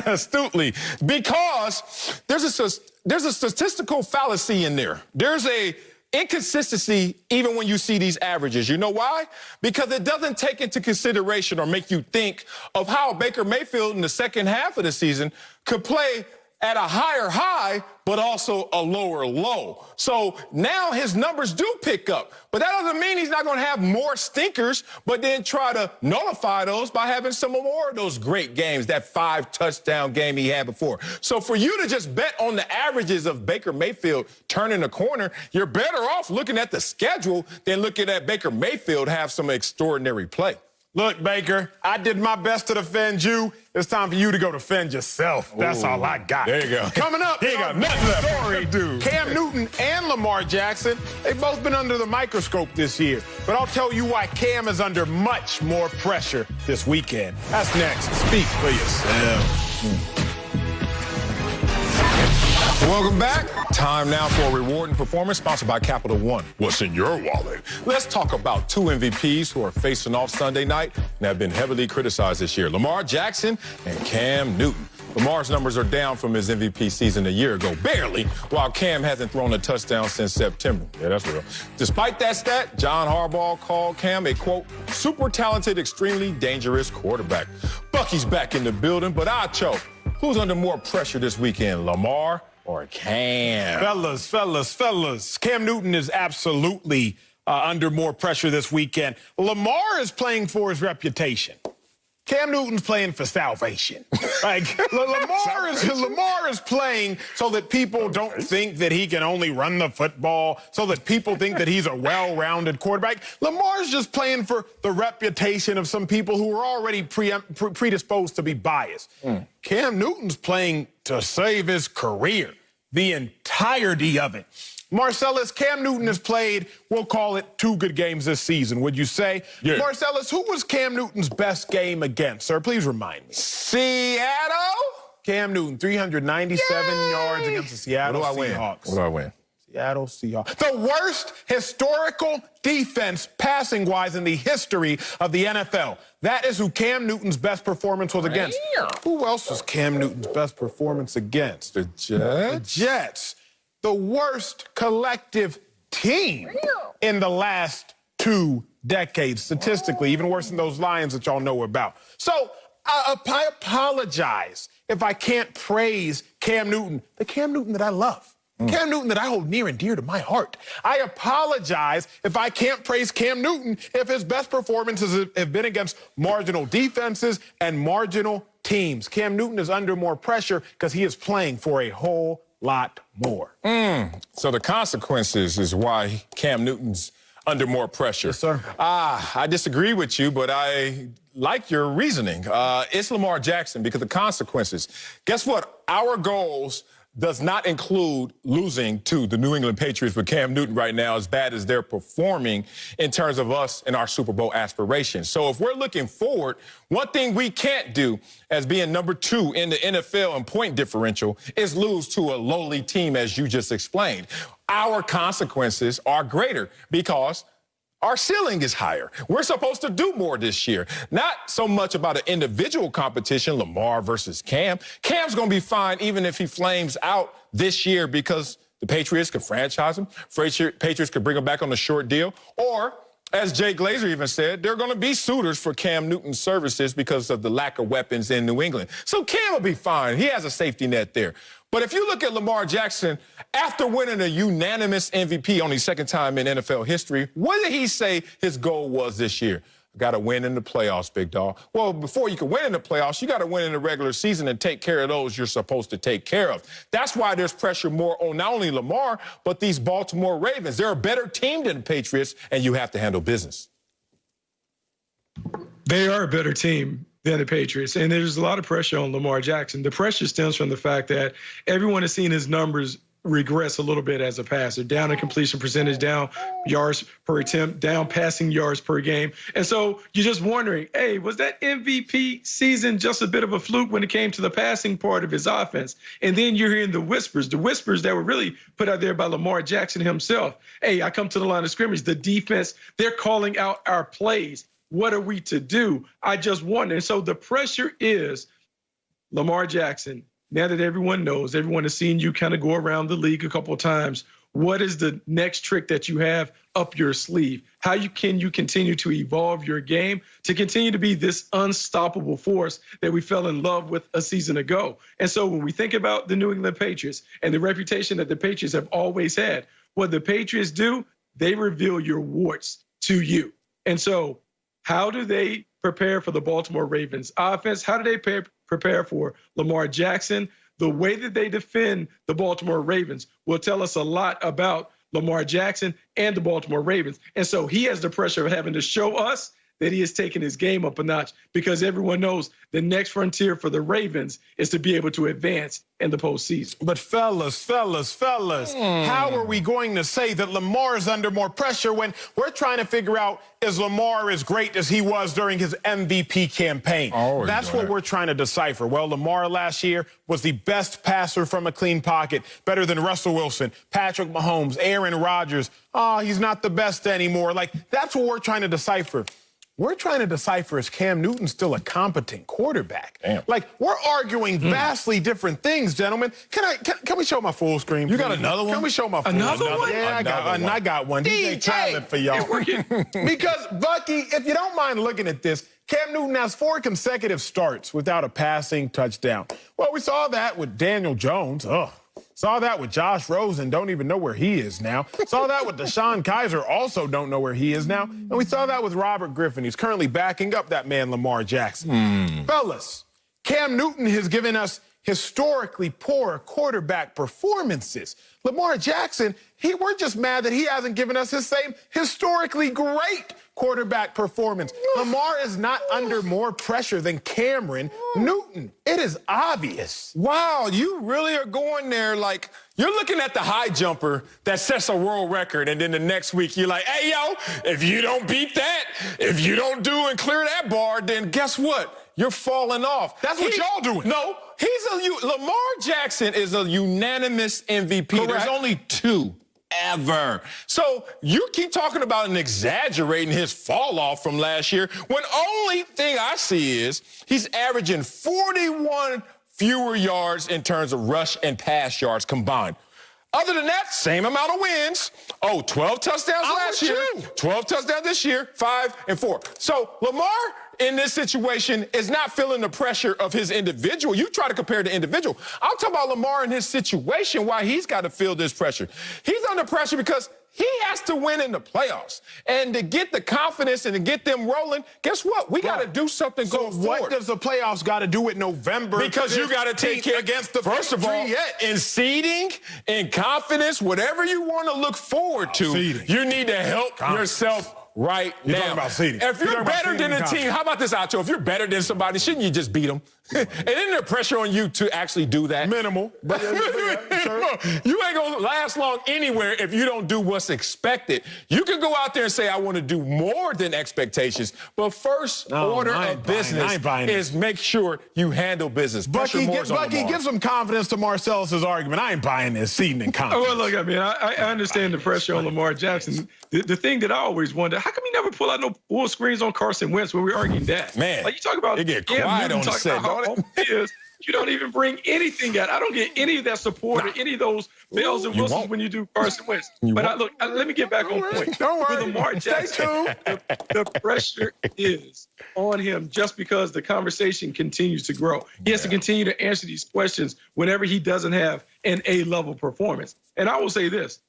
astutely. Because there's a statistical fallacy in there. There's a inconsistency even when you see these averages. You know why? Because it doesn't take into consideration or make you think of how Baker Mayfield in the second half of the season could play at a higher high, but also a lower low. So now his numbers do pick up. But that doesn't mean he's not going to have more stinkers, but then try to nullify those by having some more of those great games, that 5-touchdown game he had before. So for you to just bet on the averages of Baker Mayfield turning the corner, you're better off looking at the schedule than looking at Baker Mayfield have some extraordinary play. Look, Baker, I did my best to defend you. It's time for you to go defend yourself. That's all I got. There you go. Coming up, He got nothing left. story, dude. Cam Newton and Lamar Jackson, they've both been under the microscope this year. But I'll tell you why Cam is under much more pressure this weekend. That's next. Speak for yourself. Welcome back. Time now for a rewarding performance sponsored by Capital One. What's in your wallet? Let's talk about two MVPs who are facing off Sunday night and have been heavily criticized this year. Lamar Jackson and Cam Newton. Lamar's numbers are down from his MVP season a year ago, barely, while Cam hasn't thrown a touchdown since September. Yeah, that's real. Despite that stat, John Harbaugh called Cam a, quote, super talented, extremely dangerous quarterback. Bucky's back in the building, but Acho, who's under more pressure this weekend, Lamar or Cam? Fellas. Cam Newton is absolutely under more pressure this weekend. Lamar is playing for his reputation. Cam Newton's playing for salvation. Like, Lamar is playing so that people don't think that he can only run the football, so that people think that he's a well-rounded quarterback. Lamar's just playing for the reputation of some people who are already predisposed to be biased. Cam Newton's playing to save his career, the entirety of it. Marcellus, Cam Newton has played, we'll call it 2 good games this season, would you say? Yeah. Marcellus, who was Cam Newton's best game against, sir? Please remind me. Seattle? Cam Newton, 397 yards against the Seattle Seahawks. What do I win? Seattle Seahawks. The worst historical defense passing-wise in the history of the NFL. That is who Cam Newton's best performance was against. Who else was Cam Newton's best performance against? The Jets? The Jets. The worst collective team in the last 2 decades, statistically, even worse than those Lions that y'all know about. So I apologize if I can't praise Cam Newton, the Cam Newton that I love. Cam Newton that I hold near and dear to my heart. I apologize if I can't praise Cam Newton if his best performances have been against marginal defenses and marginal teams. Cam Newton is under more pressure because he is playing for a whole lot more. So the consequences is why Cam Newton's under more pressure. Yes, sir. I disagree with you, but I like your reasoning. It's Lamar Jackson because the consequences. Guess what? Our goals does not include losing to the New England Patriots with Cam Newton right now, as bad as they're performing in terms of us and our Super Bowl aspirations. So if we're looking forward, one thing we can't do as being number 2 in the NFL in point differential is lose to a lowly team, as you just explained. Our consequences are greater because our ceiling is higher. We're supposed to do more this year. Not so much about an individual competition, Lamar versus Cam. Cam's going to be fine even if he flames out this year because the Patriots could franchise him. Patriots could bring him back on a short deal. Or, as Jay Glazer even said, there are going to be suitors for Cam Newton's services because of the lack of weapons in New England. So Cam will be fine. He has a safety net there. But if you look at Lamar Jackson, after winning a unanimous MVP, only second time in NFL history, what did he say his goal was this year? I got to win in the playoffs, big dog. Well, before you can win in the playoffs, you got to win in the regular season and take care of those you're supposed to take care of. That's why there's pressure more on not only Lamar, but these Baltimore Ravens. They're a better team than the Patriots, and you have to handle business. They are a better team than the Patriots, and there's a lot of pressure on Lamar Jackson. The pressure stems from the fact that everyone has seen his numbers regress a little bit as a passer, down in completion percentage, down yards per attempt, down passing yards per game. And so you're just wondering, hey, was that MVP season just a bit of a fluke when it came to the passing part of his offense? And then you're hearing the whispers that were really put out there by Lamar Jackson himself. Hey, I come to the line of scrimmage, the defense, they're calling out our plays. What are we to do? I just wonder. And so the pressure is Lamar Jackson. Now that everyone knows, everyone has seen you kind of go around the league a couple of times, what is the next trick that you have up your sleeve? How can you continue to evolve your game to continue to be this unstoppable force that we fell in love with a season ago? And so when we think about the New England Patriots and the reputation that the Patriots have always had, what the Patriots do, they reveal your warts to you. And so how do they prepare for the Baltimore Ravens offense? How do they prepare for Lamar Jackson? The way that they defend the Baltimore Ravens will tell us a lot about Lamar Jackson and the Baltimore Ravens. And so he has the pressure of having to show us that he has taken his game up a notch, because everyone knows the next frontier for the Ravens is to be able to advance in the postseason. But fellas, how are we going to say that Lamar is under more pressure when we're trying to figure out, is Lamar as great as he was during his MVP campaign? That's what we're trying to decipher. Well, Lamar last year was the best passer from a clean pocket, better than Russell Wilson, Patrick Mahomes, Aaron Rodgers. He's not the best anymore. Like, that's what we're trying to decipher. We're trying to decipher, is Cam Newton still a competent quarterback? Damn. Like, we're arguing vastly different things, gentlemen. Can we show my full screen? You got another one? Can we show my full Another screen? one? Yeah, I got one. DJ talent for y'all. Because, Bucky, if you don't mind looking at this, Cam Newton has 4 consecutive starts without a passing touchdown. Well, we saw that with Daniel Jones. Saw that with Josh Rosen, don't even know where he is now. Saw that with Deshaun Kaiser, also don't know where he is now. And we saw that with Robert Griffin. He's currently backing up that man, Lamar Jackson. Fellas, Cam Newton has given us historically poor quarterback performances. Lamar Jackson, we're just mad that he hasn't given us his same historically great quarterback performance. Lamar is not under more pressure than Cameron Newton. It is obvious. Wow, you really are going there like you're looking at the high jumper that sets a world record, and then the next week you're like, hey, yo, if you don't beat that, if you don't do and clear that bar, then guess what? You're falling off. That's what y'all doing. No, Lamar Jackson is a unanimous MVP. Correct. There's only 2 ever. So you keep talking about and exaggerating his fall off from last year, when only thing I see is he's averaging 41 fewer yards in terms of rush and pass yards combined. Other than that, same amount of wins. 12 touchdowns last year, 12 touchdowns this year, 5 and 4. So Lamar in this situation is not feeling the pressure of his individual. You try to compare the individual. I'm talking about Lamar in his situation, why he's got to feel this pressure. He's under pressure because he has to win in the playoffs. And to get the confidence and to get them rolling, guess what? We got to do something going forward. What does the playoffs got to do with November? Because you got to take care against the first of all, in seeding, in confidence, whatever you want to look forward to, you need to help yourself right now. You're talking about seeding. If you're better than a team, how about this, Acho? If you're better than somebody, shouldn't you just beat them? And isn't there pressure on you to actually do that? Minimal. But, sure. You ain't going to last long anywhere if you don't do what's expected. You can go out there and say, I want to do more than expectations. But first order of business is make sure you handle business. Bucky, give some confidence to Marcellus's argument. I ain't buying this seeding and confidence. Well, look, I mean, I understand the pressure on Lamar Jackson. The thing that I always wonder, how come he never pull out no full screens on Carson Wentz when we're arguing that? Man, like you talk about, it get quiet on the set, don't it? You don't even bring anything out. I don't get any of that support or any of those bells and whistles when you do Carson Wentz. But let me get back on point. Don't worry. With Lamar Jackson, the pressure is on him just because the conversation continues to grow. He has to continue to answer these questions whenever he doesn't have an A-level performance. And I will say this.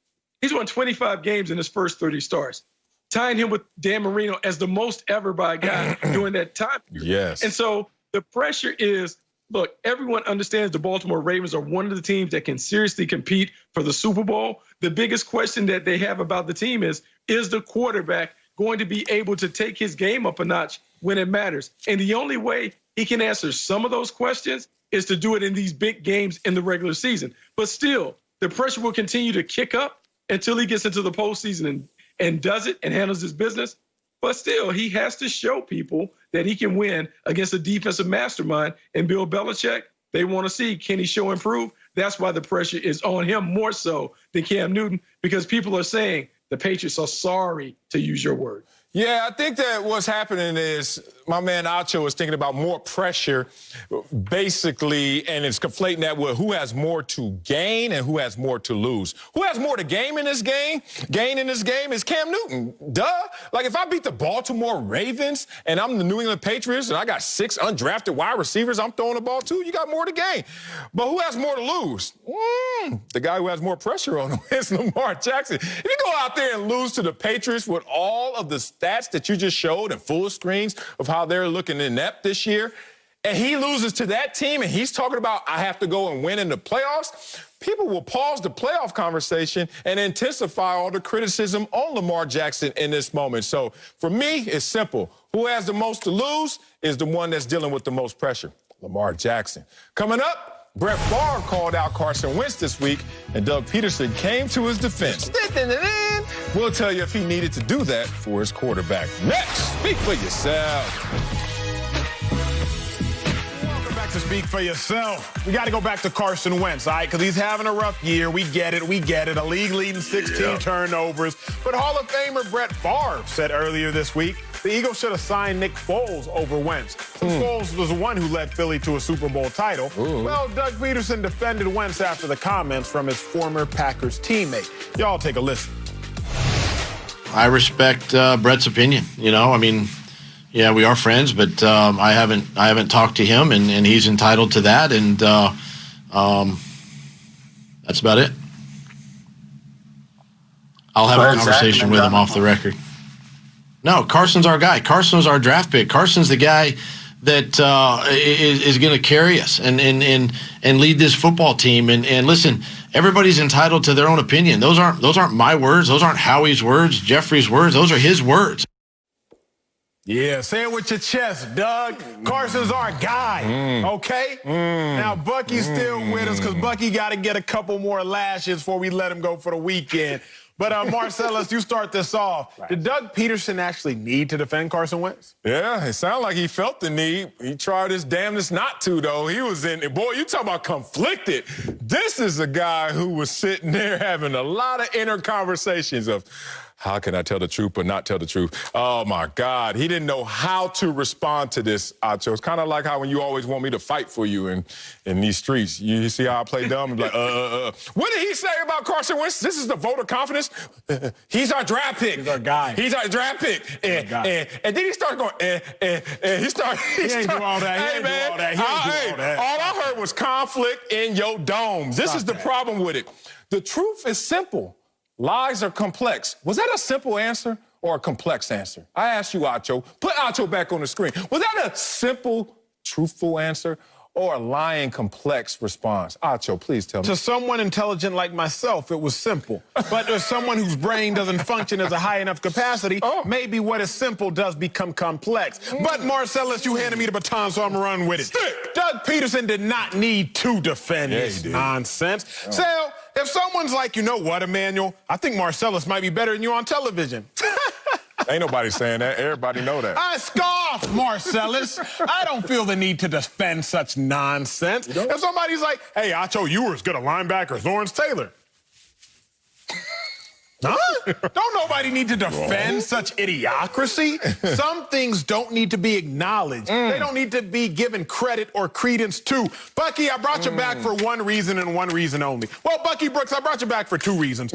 He's won 25 games in his first 30 starts, tying him with Dan Marino as the most ever by a guy during that time period. Yes. And so the pressure is, look, everyone understands the Baltimore Ravens are one of the teams that can seriously compete for the Super Bowl. The biggest question that they have about the team is the quarterback going to be able to take his game up a notch when it matters? And the only way he can answer some of those questions is to do it in these big games in the regular season. But still, the pressure will continue to kick up until he gets into the postseason and does it and handles his business. But still, he has to show people that he can win against a defensive mastermind. And Bill Belichick, they want to see, can he show improve? That's why the pressure is on him more so than Cam Newton, because people are saying the Patriots are sorry, to use your word. Yeah, I think that what's happening is my man Acho is thinking about more pressure, basically, and it's conflating that with who has more to gain and who has more to lose. Who has more to gain in this game is Cam Newton. Duh. Like, if I beat the Baltimore Ravens and I'm the New England Patriots and I got 6 undrafted wide receivers I'm throwing the ball to, you got more to gain. But who has more to lose? The guy who has more pressure on him is Lamar Jackson. If you go out there and lose to the Patriots with all of the stats that you just showed and full screens of how they're looking inept this year, and he loses to that team and he's talking about, I have to go and win in the playoffs, people will pause the playoff conversation and intensify all the criticism on Lamar Jackson in this moment. So for me, it's simple. Who has the most to lose is the one that's dealing with the most pressure, Lamar Jackson. Coming up, Brett Favre called out Carson Wentz this week, and Doug Pederson came to his defense. We'll tell you if he needed to do that for his quarterback. Next, speak for yourself. Welcome back to Speak for Yourself. We got to go back to Carson Wentz, all right? Because he's having a rough year. We get it. A league leading 16 turnovers. But Hall of Famer Brett Favre said earlier this week the Eagles should have signed Nick Foles over Wentz. Foles was the one who led Philly to a Super Bowl title. Well, Doug Pederson defended Wentz after the comments from his former Packers teammate. Y'all take a listen. I respect Brett's opinion. You know, I mean, yeah, we are friends, but I haven't talked to him, and he's entitled to that, and that's about it. I'll have a conversation with him off the record. No, Carson's our guy. Carson's our draft pick. Carson's the guy that is going to carry us and lead this football team. And listen, everybody's entitled to their own opinion. Those aren't my words. Those aren't Howie's words, Jeffrey's words. Those are his words. Yeah, say it with your chest, Doug. Carson's our guy, okay? Now, Bucky's still with us because Bucky got to get a couple more lashes before we let him go for the weekend. But, Marcellus, you start this off. Right. Did Doug Pederson actually need to defend Carson Wentz? Yeah, it sounded like he felt the need. He tried his damnedest not to, though. He was in – boy, you talk about conflicted. This is a guy who was sitting there having a lot of inner conversations of – how can I tell the truth but not tell the truth? Oh, my God. He didn't know how to respond to this, Acho. It's kind of like how when you always want me to fight for you in these streets. You see how I play dumb? Like, What did he say about Carson Wentz? This is the vote of confidence. He's our draft pick. He's our guy. He's our draft pick. And then he started going, he ain't do all that. Hey, man, all I heard was conflict in your domes. This is the problem with it. The truth is simple. Lies are complex. Was that a simple answer or a complex answer? I asked you, Acho. Put Acho back on the screen. Was that a simple, truthful answer or a lying, complex response? Acho, please tell me. To someone intelligent like myself, it was simple. But to someone whose brain doesn't function as a high enough capacity, maybe what is simple does become complex. But, Marcellus, you handed me the baton, so I'm going to run with it. Doug Pederson did not need to defend this nonsense. So, if someone's like, you know what, Emmanuel, I think Marcellus might be better than you on television. Ain't nobody saying that. Everybody know that. I scoff, Marcellus. I don't feel the need to defend such nonsense. If somebody's like, hey, Acho, you were as good a linebacker as Lawrence Taylor. Huh? Don't nobody need to defend such idiocracy. Some things don't need to be acknowledged. They don't need to be given credit or credence to. Bucky, I brought you back for one reason and one reason only. Well, Bucky Brooks, I brought you back for two reasons.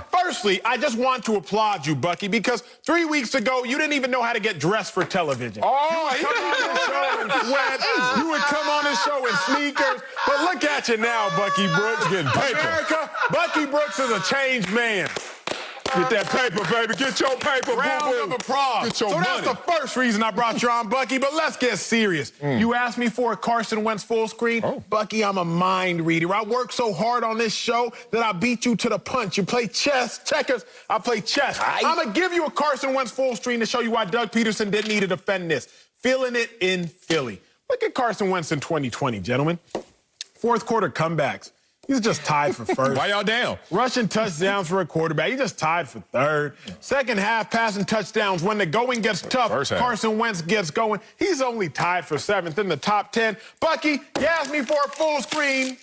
Firstly, I just want to applaud you, Bucky, because 3 weeks ago, you didn't even know how to get dressed for television. You would come on this show in sneakers. But look at you now, Bucky Brooks. Getting paper. America, Bucky Brooks is a changed man. Get that paper, baby. Get your paper, Round of applause. Get your money. That's the first reason I brought you on, Bucky, but let's get serious. You asked me for a Carson Wentz full screen. Bucky, I'm a mind reader. I work so hard on this show that I beat you to the punch. You play chess, checkers, I play chess. I'm going to give you a Carson Wentz full screen to show you why Doug Pederson didn't need to defend this. Feeling it in Philly. Look at Carson Wentz in 2020, gentlemen. Fourth quarter comebacks. He's just tied for first. Why y'all down? Rushing touchdowns for a quarterback. He just tied for third. Second half, passing touchdowns. When the going gets tough, Carson Wentz gets going. He's only tied for seventh in the top 10. Bucky, you asked me for a full screen.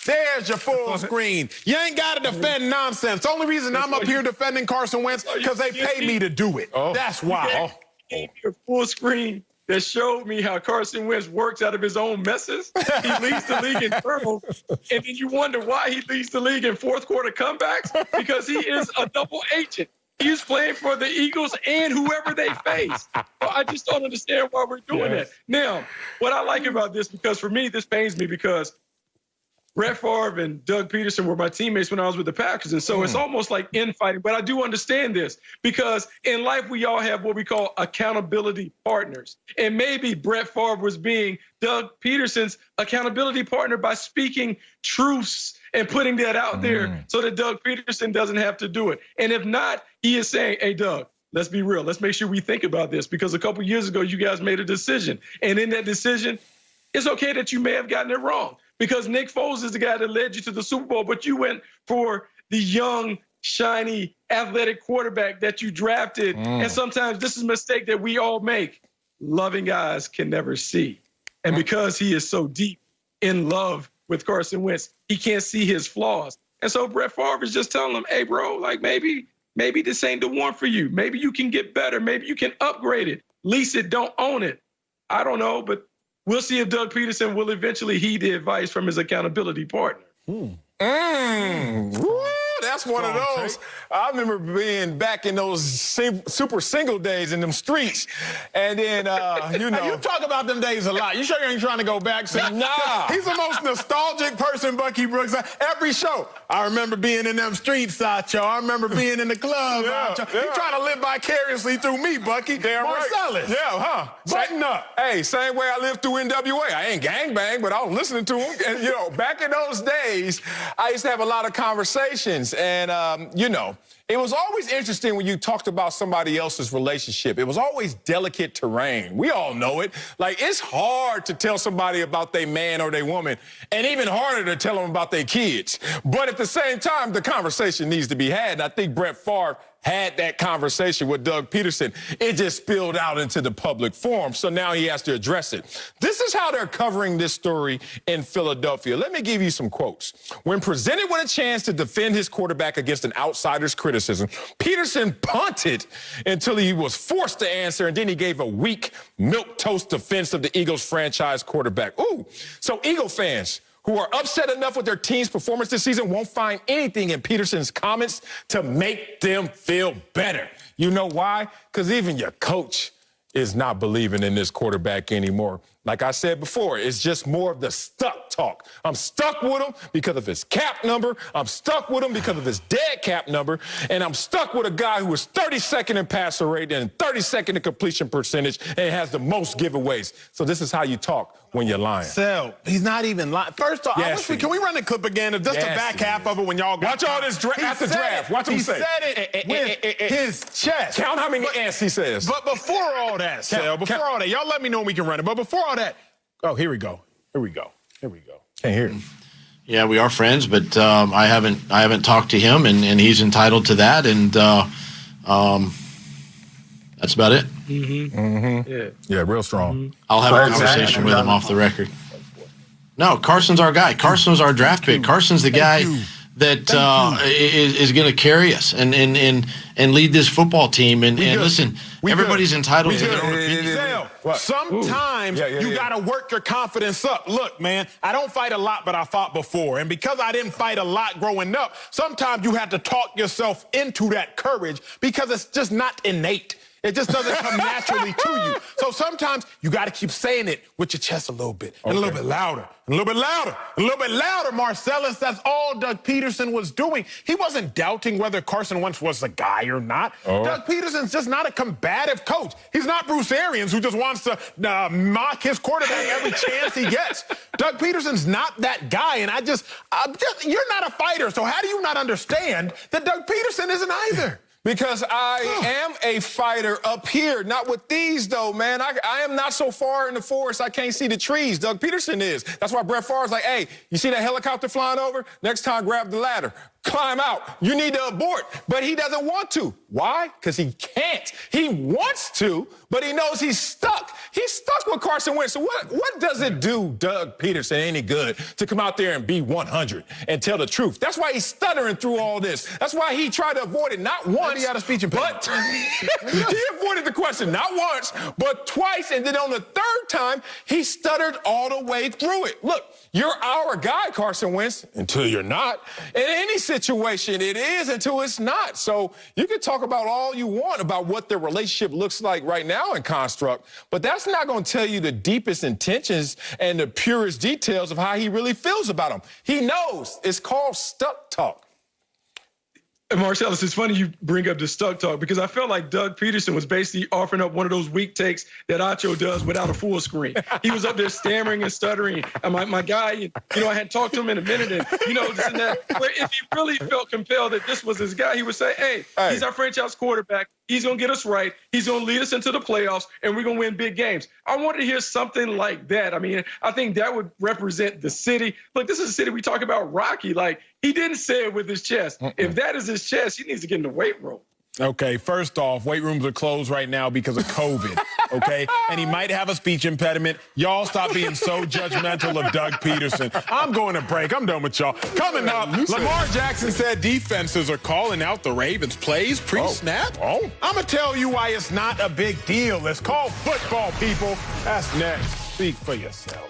There's your full screen. You ain't got to defend nonsense. The only reason I'm up here defending Carson Wentz because they pay me to do it. That's why. You gave me a full screen that showed me how Carson Wentz works out of his own messes. He leads the league in turnovers. And then you wonder why he leads the league in fourth quarter comebacks, because he is a double agent. He's playing for the Eagles and whoever they face. So I just don't understand why we're doing that. Now, what I like about this, because for me, this pains me because Brett Favre and Doug Pederson were my teammates when I was with the Packers. And so it's almost like infighting. But I do understand this because in life, we all have what we call accountability partners. And maybe Brett Favre was being Doug Pederson's accountability partner by speaking truths and putting that out there so that Doug Pederson doesn't have to do it. And if not, he is saying, hey, Doug, let's be real. Let's make sure we think about this because a couple years ago, you guys made a decision. And in that decision, it's okay that you may have gotten it wrong. Because Nick Foles is the guy that led you to the Super Bowl, but you went for the young, shiny, athletic quarterback that you drafted. And sometimes this is a mistake that we all make. Loving eyes can never see. And because he is so deep in love with Carson Wentz, he can't see his flaws. And so Brett Favre is just telling him, hey, bro, like maybe this ain't the one for you. Maybe you can get better. Maybe you can upgrade it. Lease it, don't own it. I don't know, but we'll see if Doug Pederson will eventually heed the advice from his accountability partner. Woo, that's one of those. I remember being back in those super single days in them streets. And then, you know. You talk about them days a lot. You sure you ain't trying to go back? Nah. He's the most nostalgic person, Bucky Brooks. Every show. I remember being in them streets, Sacho. I remember being in the club, Sacho. You trying to live vicariously through me, Bucky. Damn Marcellus. right. Yeah, huh? Button up. Hey, same way I lived through NWA. I ain't gangbang, but I was listening to him. And, you know, back in those days, I used to have a lot of conversations. And, you know, it was always interesting when you talked about somebody else's relationship. It was always delicate terrain. We all know it. Like, it's hard to tell somebody about their man or their woman, and even harder to tell them about their kids. But at the same time, the conversation needs to be had. And I think Brett Favre had that conversation with Doug Pederson. It just spilled out into the public forum, so now he has to address it. This is how they're covering this story in Philadelphia. Let me give you some quotes. When presented with a chance to defend his quarterback against an outsider's criticism, Pederson punted until he was forced to answer, and then he gave a weak, milquetoast defense of the Eagles franchise quarterback. Ooh, so Eagle fans who are upset enough with their team's performance this season won't find anything in Pederson's comments to make them feel better. You know why? Because even your coach is not believing in this quarterback anymore. Like I said before, it's just more of the stuck talk. I'm stuck with him because of his cap number. I'm stuck with him because of his dead cap number. And I'm stuck with a guy who is 32nd in passer rate and 32nd in completion percentage and has the most giveaways. So this is how you talk when you're lying. Sell. He's not even lying. First off, Yes, can we run the clip again of just the back half of it when y'all got Watch all this after draft. Watch him say. He said it with his chest. Count how many ants he says. But before all that, Sal, before all that, y'all let me know when we can run it. But before all that, oh, here we go. Can't hear it. Yeah, we are friends, but I haven't talked to him, and he's entitled to that, and that's about it. Yeah, real strong. I'll have a conversation with him off the record. No, Carson's our guy. Carson's our draft pick. Carson's the guy that is going to carry us and lead this football team. And listen, everybody's entitled to their own opinion. Sometimes you got to work your confidence up. Look, man, I don't fight a lot, but I fought before. And because I didn't fight a lot growing up, sometimes you have to talk yourself into that courage because it's just not innate. It just doesn't come naturally to you. So sometimes you got to keep saying it with your chest a little bit, and a little bit louder, and a little bit louder, a little bit louder, Marcellus. That's all Doug Pederson was doing. He wasn't doubting whether Carson Wentz was the guy or not. Doug Pederson's just not a combative coach. He's not Bruce Arians who just wants to mock his quarterback every chance he gets. Doug Pederson's not that guy, and you're not a fighter, so how do you not understand that Doug Pederson isn't either? Because I am a fighter up here, not with these, though, man. I am not so far in the forest I can't see the trees. Doug Pederson is. That's why Brett Favre's like, hey, you see that helicopter flying over? Next time, grab the ladder. Climb out. You need to abort. But he doesn't want to. Why? Because he can't. He wants to, but he knows he's stuck. He's stuck with Carson Wentz. So what does it do Doug Pederson any good to come out there and be 100 and tell the truth? That's why he's stuttering through all this. That's why he tried to avoid it not once. He had a speech impediment. But he avoided the question not once, but twice. And then on the third time, he stuttered all the way through it. Look, you're our guy, Carson Wentz, until you're not. In any situation, it is until it's not. So you can talk about all you want about what their relationship looks like right now in construct, but that's not going to tell you the deepest intentions and the purest details of how he really feels about them. He knows. It's called stuck talk. And Marcellus, it's funny you bring up the stuck talk because I felt like Doug Pederson was basically offering up one of those weak takes that Acho does without a full screen. He was up there stammering and stuttering. And my guy, I hadn't talked to him in a minute. And, this and that. But if he really felt compelled that this was his guy, he would say, hey, he's our franchise quarterback. He's going to get us right. He's going to lead us into the playoffs, and we're going to win big games. I wanted to hear something like that. I mean, I think that would represent the city. Look, this is a city we talk about Rocky. Like, he didn't say it with his chest. If that is his chest, he needs to get in the weight room. Okay, first off, weight rooms are closed right now because of COVID, okay? And he might have a speech impediment. Y'all stop being so judgmental of Doug Pederson. I'm going to break. I'm done with y'all. Coming up, Lamar Jackson said defenses are calling out the Ravens' plays pre-snap. I'm going to tell you why it's not a big deal. It's called football, people. That's next. Speak for yourself.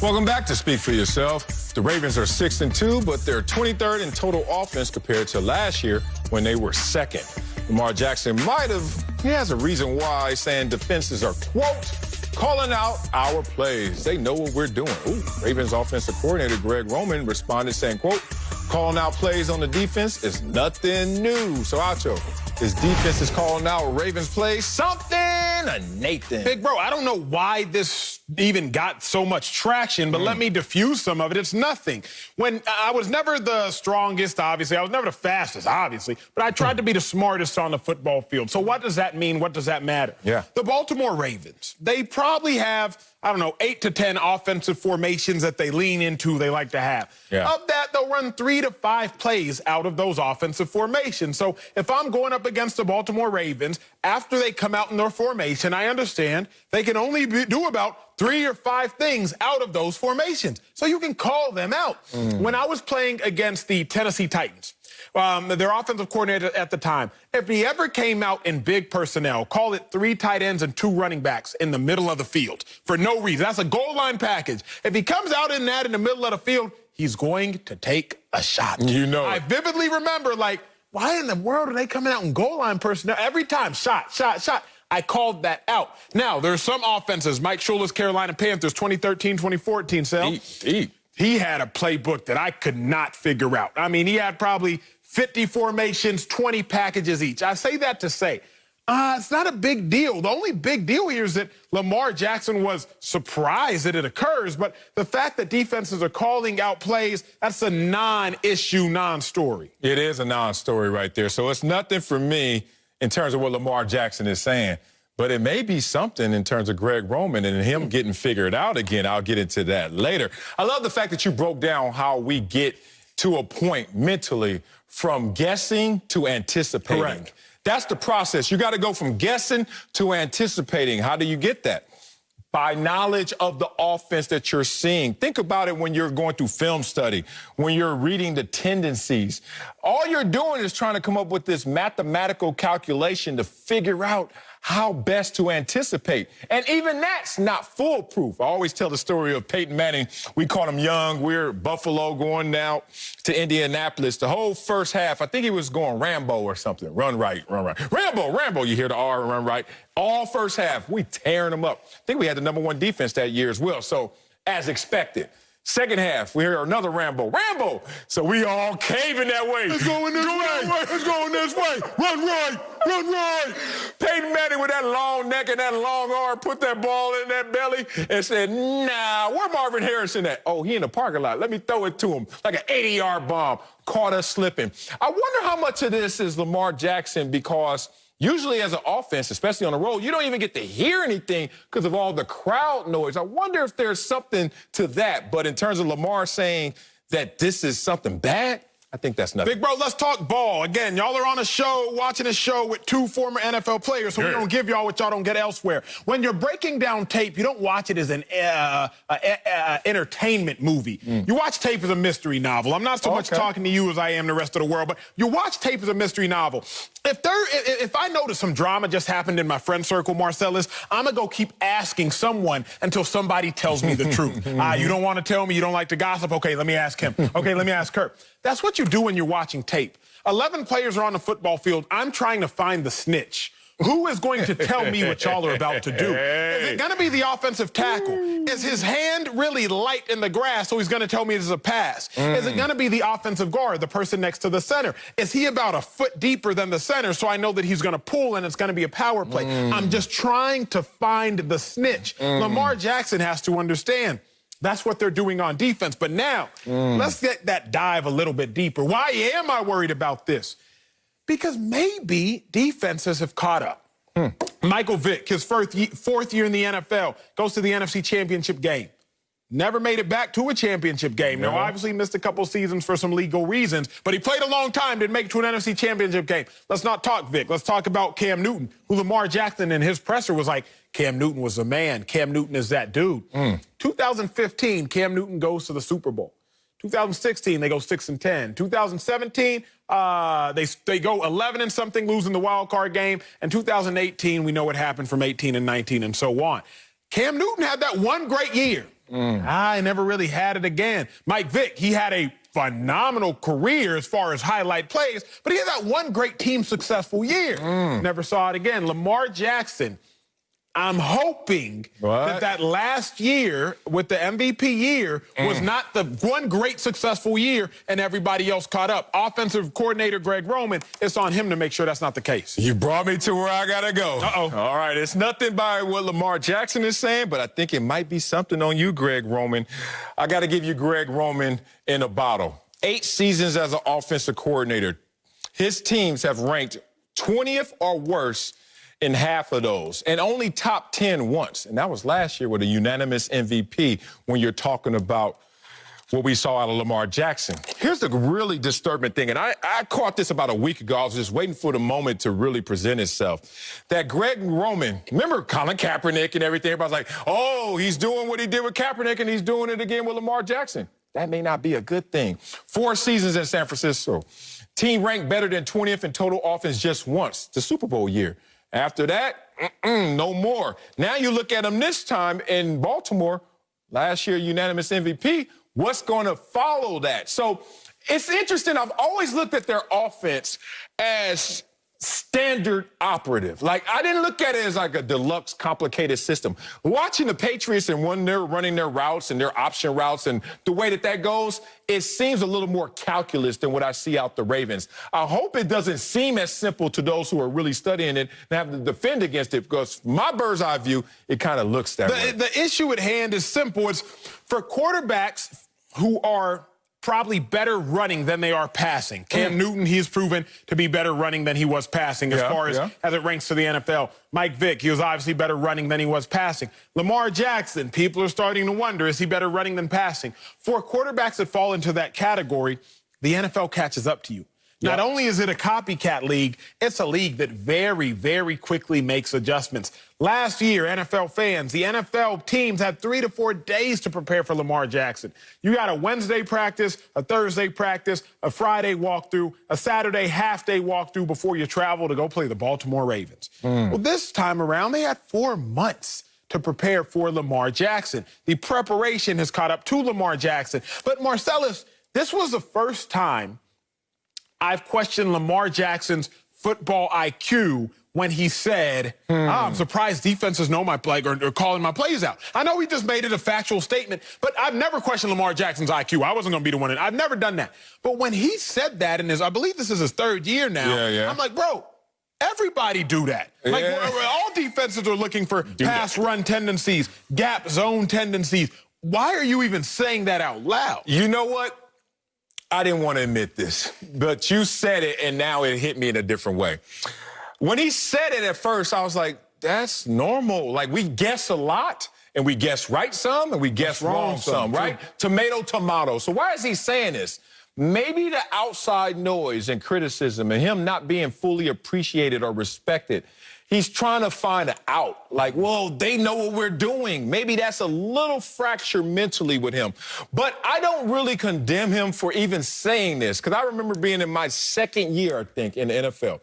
Welcome back to Speak for Yourself. The Ravens are 6-2, but they're 23rd in total offense compared to last year when they were second. Lamar Jackson he has a reason why, saying defenses are, quote, calling out our plays. They know what we're doing. Ravens offensive coordinator Greg Roman responded saying, quote, calling out plays on the defense is nothing new. So, Acho, his defense is calling out Ravens plays something, Nathan. Big bro, I don't know why this even got so much traction, but let me diffuse some of it. It's nothing. When I was never the strongest, obviously. I was never the fastest, obviously. But I tried to be the smartest on the football field. So what does that mean? What does that matter? Yeah. The Baltimore Ravens, they probably have, 8 to 10 offensive formations that they lean into, they like to have. Yeah. Of that, they'll run 3 to 5 plays out of those offensive formations. So if I'm going up against the Baltimore Ravens, after they come out in their formation, I understand they can only do about 3 or 5 things out of those formations. So you can call them out. When I was playing against the Tennessee Titans, their offensive coordinator at the time, if he ever came out in big personnel, call it 3 tight ends and 2 running backs in the middle of the field for no reason. That's a goal line package. If he comes out in that in the middle of the field, he's going to take a shot. I vividly remember, why in the world are they coming out in goal line personnel? Every time, shot. I called that out. Now, there are some offenses, Mike Shula's Carolina Panthers, 2013, 2014, Sal. He had a playbook that I could not figure out. I mean, he had probably 50 formations, 20 packages each. I say that to say, it's not a big deal. The only big deal here is that Lamar Jackson was surprised that it occurs, but the fact that defenses are calling out plays, that's a non-issue, non-story. It is a non-story right there. So it's nothing for me in terms of what Lamar Jackson is saying. But it may be something in terms of Greg Roman and him getting figured out again. I'll get into that later. I love the fact that you broke down how we get to a point mentally from guessing to anticipating. Correct. That's the process. You got to go from guessing to anticipating. How do you get that? By knowledge of the offense that you're seeing. Think about it when you're going through film study, when you're reading the tendencies. All you're doing is trying to come up with this mathematical calculation to figure out how best to anticipate. And even that's not foolproof. I always tell the story of Peyton Manning. We caught him young. We're at Buffalo going now to Indianapolis. The whole first half, I think he was going Rambo or something. Run right. Rambo, you hear the R, run right. All first half, we tearing them up. I think we had the #1 defense that year as well. So as expected, Second half, we hear another Rambo. Rambo! So we all caving that way. Let's go in this way. Let's go in this way. Run right. Run right. Peyton Manning with that long neck and that long arm put that ball in that belly and said, nah, where Marvin Harrison at? Oh, he in the parking lot. Let me throw it to him like an 80-yard bomb. Caught us slipping. I wonder how much of this is Lamar Jackson because usually as an offense, especially on the road, you don't even get to hear anything because of all the crowd noise. I wonder if there's something to that. But in terms of Lamar saying that this is something bad, I think that's nothing. Big bro, let's talk ball. Again, y'all are on a show, watching a show with two former NFL players, so we're going to give y'all what y'all don't get elsewhere. When you're breaking down tape, you don't watch it as an entertainment movie. You watch tape as a mystery novel. I'm not so much talking to you as I am the rest of the world, but you watch tape as a mystery novel. If I notice some drama just happened in my friend circle, Marcellus, I'm going to go keep asking someone until somebody tells me the truth. You don't want to tell me you don't like to gossip? Okay, let me ask him. Okay, let me ask her. That's what you do when you're watching tape. 11 players are on the football field. I'm trying to find the snitch. Who is going to tell me what y'all are about to do? Is it going to be the offensive tackle? Is his hand really light in the grass, so he's going to tell me it's a pass? Is it going to be the offensive guard, the person next to the center? Is he about a foot deeper than the center, so I know that he's going to pull and it's going to be a power play? I'm just trying to find the snitch. Lamar Jackson has to understand. That's what they're doing on defense. But now, let's get that dive a little bit deeper. Why am I worried about this? Because maybe defenses have caught up. Michael Vick, his fourth year in the NFL, goes to the NFC Championship game. Never made it back to a championship game. Now, obviously missed a couple seasons for some legal reasons, but he played a long time, didn't make it to an NFC Championship game. Let's not talk Vic. Let's talk about Cam Newton, who Lamar Jackson in his presser was like, Cam Newton was a man. Cam Newton is that dude. 2015, Cam Newton goes to the Super Bowl. 2016, they go 6-10. 2017, they go 11 and something, losing the wild card game. And 2018, we know what happened from 18 and 19 and so on. Cam Newton had that one great year. I never really had it again. Mike Vick, he had a phenomenal career as far as highlight plays, but he had that one great team successful year. Never saw it again. Lamar Jackson, I'm hoping that last year with the MVP year was not the one great successful year and everybody else caught up. Offensive coordinator Greg Roman, it's on him to make sure that's not the case. You brought me to where I got to go. All right, it's nothing by what Lamar Jackson is saying, but I think it might be something on you, Greg Roman. I got to give you Greg Roman in a bottle. 8 seasons as an offensive coordinator. His teams have ranked 20th or worse in half of those, and only top 10 once. And that was last year with a unanimous MVP when you're talking about what we saw out of Lamar Jackson. Here's the really disturbing thing, and I caught this about a week ago. I was just waiting for the moment to really present itself. That Greg Roman, remember Colin Kaepernick and everything? Everybody's like, oh, he's doing what he did with Kaepernick, and he's doing it again with Lamar Jackson. That may not be a good thing. 4 seasons in San Francisco. Team ranked better than 20th in total offense just once, the Super Bowl year. After that, no more. Now you look at him this time in Baltimore, last year unanimous MVP. What's going to follow that? So it's interesting. I've always looked at their offense as standard operative. Like, I didn't look at it as like a deluxe, complicated system. Watching the Patriots and when they're running their routes and their option routes and the way that goes, it seems a little more calculus than what I see out the Ravens. I hope it doesn't seem as simple to those who are really studying it and have to defend against it, because my bird's eye view, it kind of looks that way. The issue at hand is simple. It's for quarterbacks who are probably better running than they are passing. Cam Newton, he's proven to be better running than he was passing as far as it ranks to the NFL. Mike Vick, he was obviously better running than he was passing. Lamar Jackson, people are starting to wonder, is he better running than passing? For quarterbacks that fall into that category, the NFL catches up to you. Not only is it a copycat league, it's a league that very, very quickly makes adjustments. Last year, NFL fans, the NFL teams had 3 to 4 days to prepare for Lamar Jackson. You got a Wednesday practice, a Thursday practice, a Friday walkthrough, a Saturday half-day walkthrough before you travel to go play the Baltimore Ravens. Well, this time around, they had 4 months to prepare for Lamar Jackson. The preparation has caught up to Lamar Jackson. But Marcellus, this was the first time I've questioned Lamar Jackson's football IQ when he said, I'm surprised defenses know my play or calling my plays out. I know he just made it a factual statement, but I've never questioned Lamar Jackson's IQ. I wasn't going to be the one. I've never done that. But when he said that, and I believe this is his third year now, I'm like, bro, everybody do that. Like, all defenses are looking for pass-run tendencies, gap zone tendencies. Why are you even saying that out loud? You know what? I didn't want to admit this, but you said it, and now it hit me in a different way. When he said it at first, I was like, that's normal. Like, we guess a lot, and we guess right some, and we guess wrong some, right? Tomato, tomato. So why is he saying this? Maybe the outside noise and criticism and him not being fully appreciated or respected, he's trying to find an out. Like, well, they know what we're doing. Maybe that's a little fracture mentally with him. But I don't really condemn him for even saying this, because I remember being in my second year, I think, in the NFL.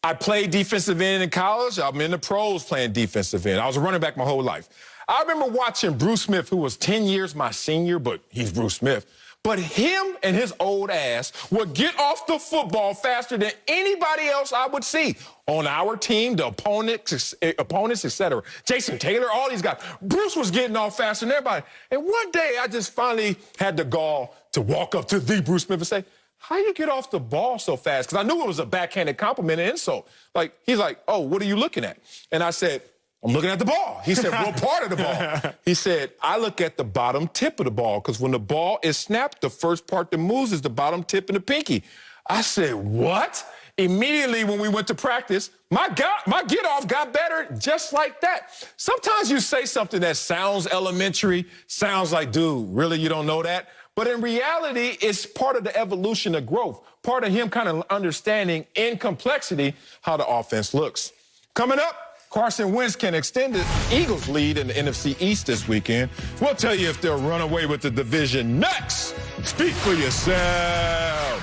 I played defensive end in college. I'm in the pros playing defensive end. I was a running back my whole life. I remember watching Bruce Smith, who was 10 years my senior, but he's Bruce Smith. But him and his old ass would get off the football faster than anybody else I would see on our team, the opponents, etc. Jason Taylor, all these guys. Bruce was getting off faster than everybody. And one day, I just finally had the gall to walk up to the Bruce Smith and say, how you get off the ball so fast? Because I knew it was a backhanded compliment and insult. Like, he's like, oh, what are you looking at? And I said, I'm looking at the ball. He said, what part of the ball? He said, I look at the bottom tip of the ball, because when the ball is snapped, the first part that moves is the bottom tip and the pinky. I said, what? Immediately when we went to practice, my get-off got better just like that. Sometimes you say something that sounds elementary, sounds like, dude, really, you don't know that? But in reality, it's part of the evolution of growth, part of him kind of understanding in complexity how the offense looks. Coming up, Carson Wentz can extend the Eagles' lead in the NFC East this weekend. We'll tell you if they'll run away with the division next. Speak for yourself.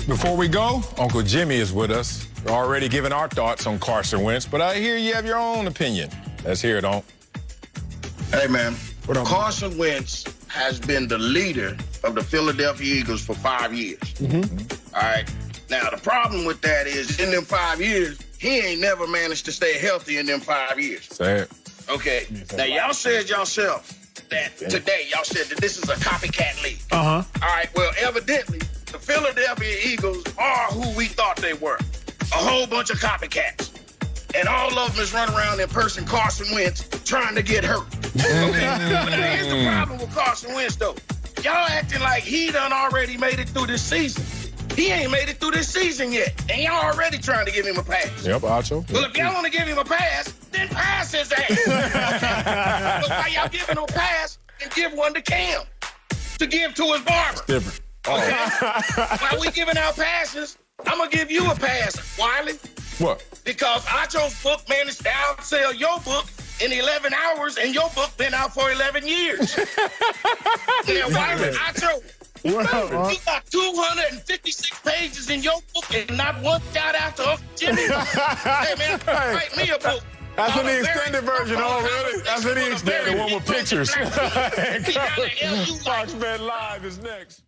Before we go, Uncle Jimmy is with us. We're already giving our thoughts on Carson Wentz, but I hear you have your own opinion. Let's hear it, Unc. Hey, man. Carson Wentz has been the leader of the Philadelphia Eagles for 5 years. All right. Now, the problem with that is in them 5 years, he ain't never managed to stay healthy in them 5 years. Say it. Okay. Now, y'all said yourself that today, y'all said that this is a copycat league. All right. Well, evidently, the Philadelphia Eagles are who we thought they were. A whole bunch of copycats. And all of them is running around in person Carson Wentz trying to get hurt. Okay? But now here's the problem with Carson Wentz, though. Y'all acting like he done already made it through this season. He ain't made it through this season yet. And y'all already trying to give him a pass. Yep, Acho. Well, if y'all want to give him a pass, then pass his ass. Okay? But why y'all giving him a pass and give one to Cam to give to his barber? It's different. Okay? While we giving out passes, I'm going to give you a pass, Wiley. What? Because Acho's book managed to outsell your book in 11 hours, and your book been out for 11 years. Now, Wiley, Acho, you got 256 pages in your book and not one shout out to Uncle Jimmy. Hey, man, write me a book. That's in the extended version, really? That's in the extended one with pictures. Fox Bet Live is next.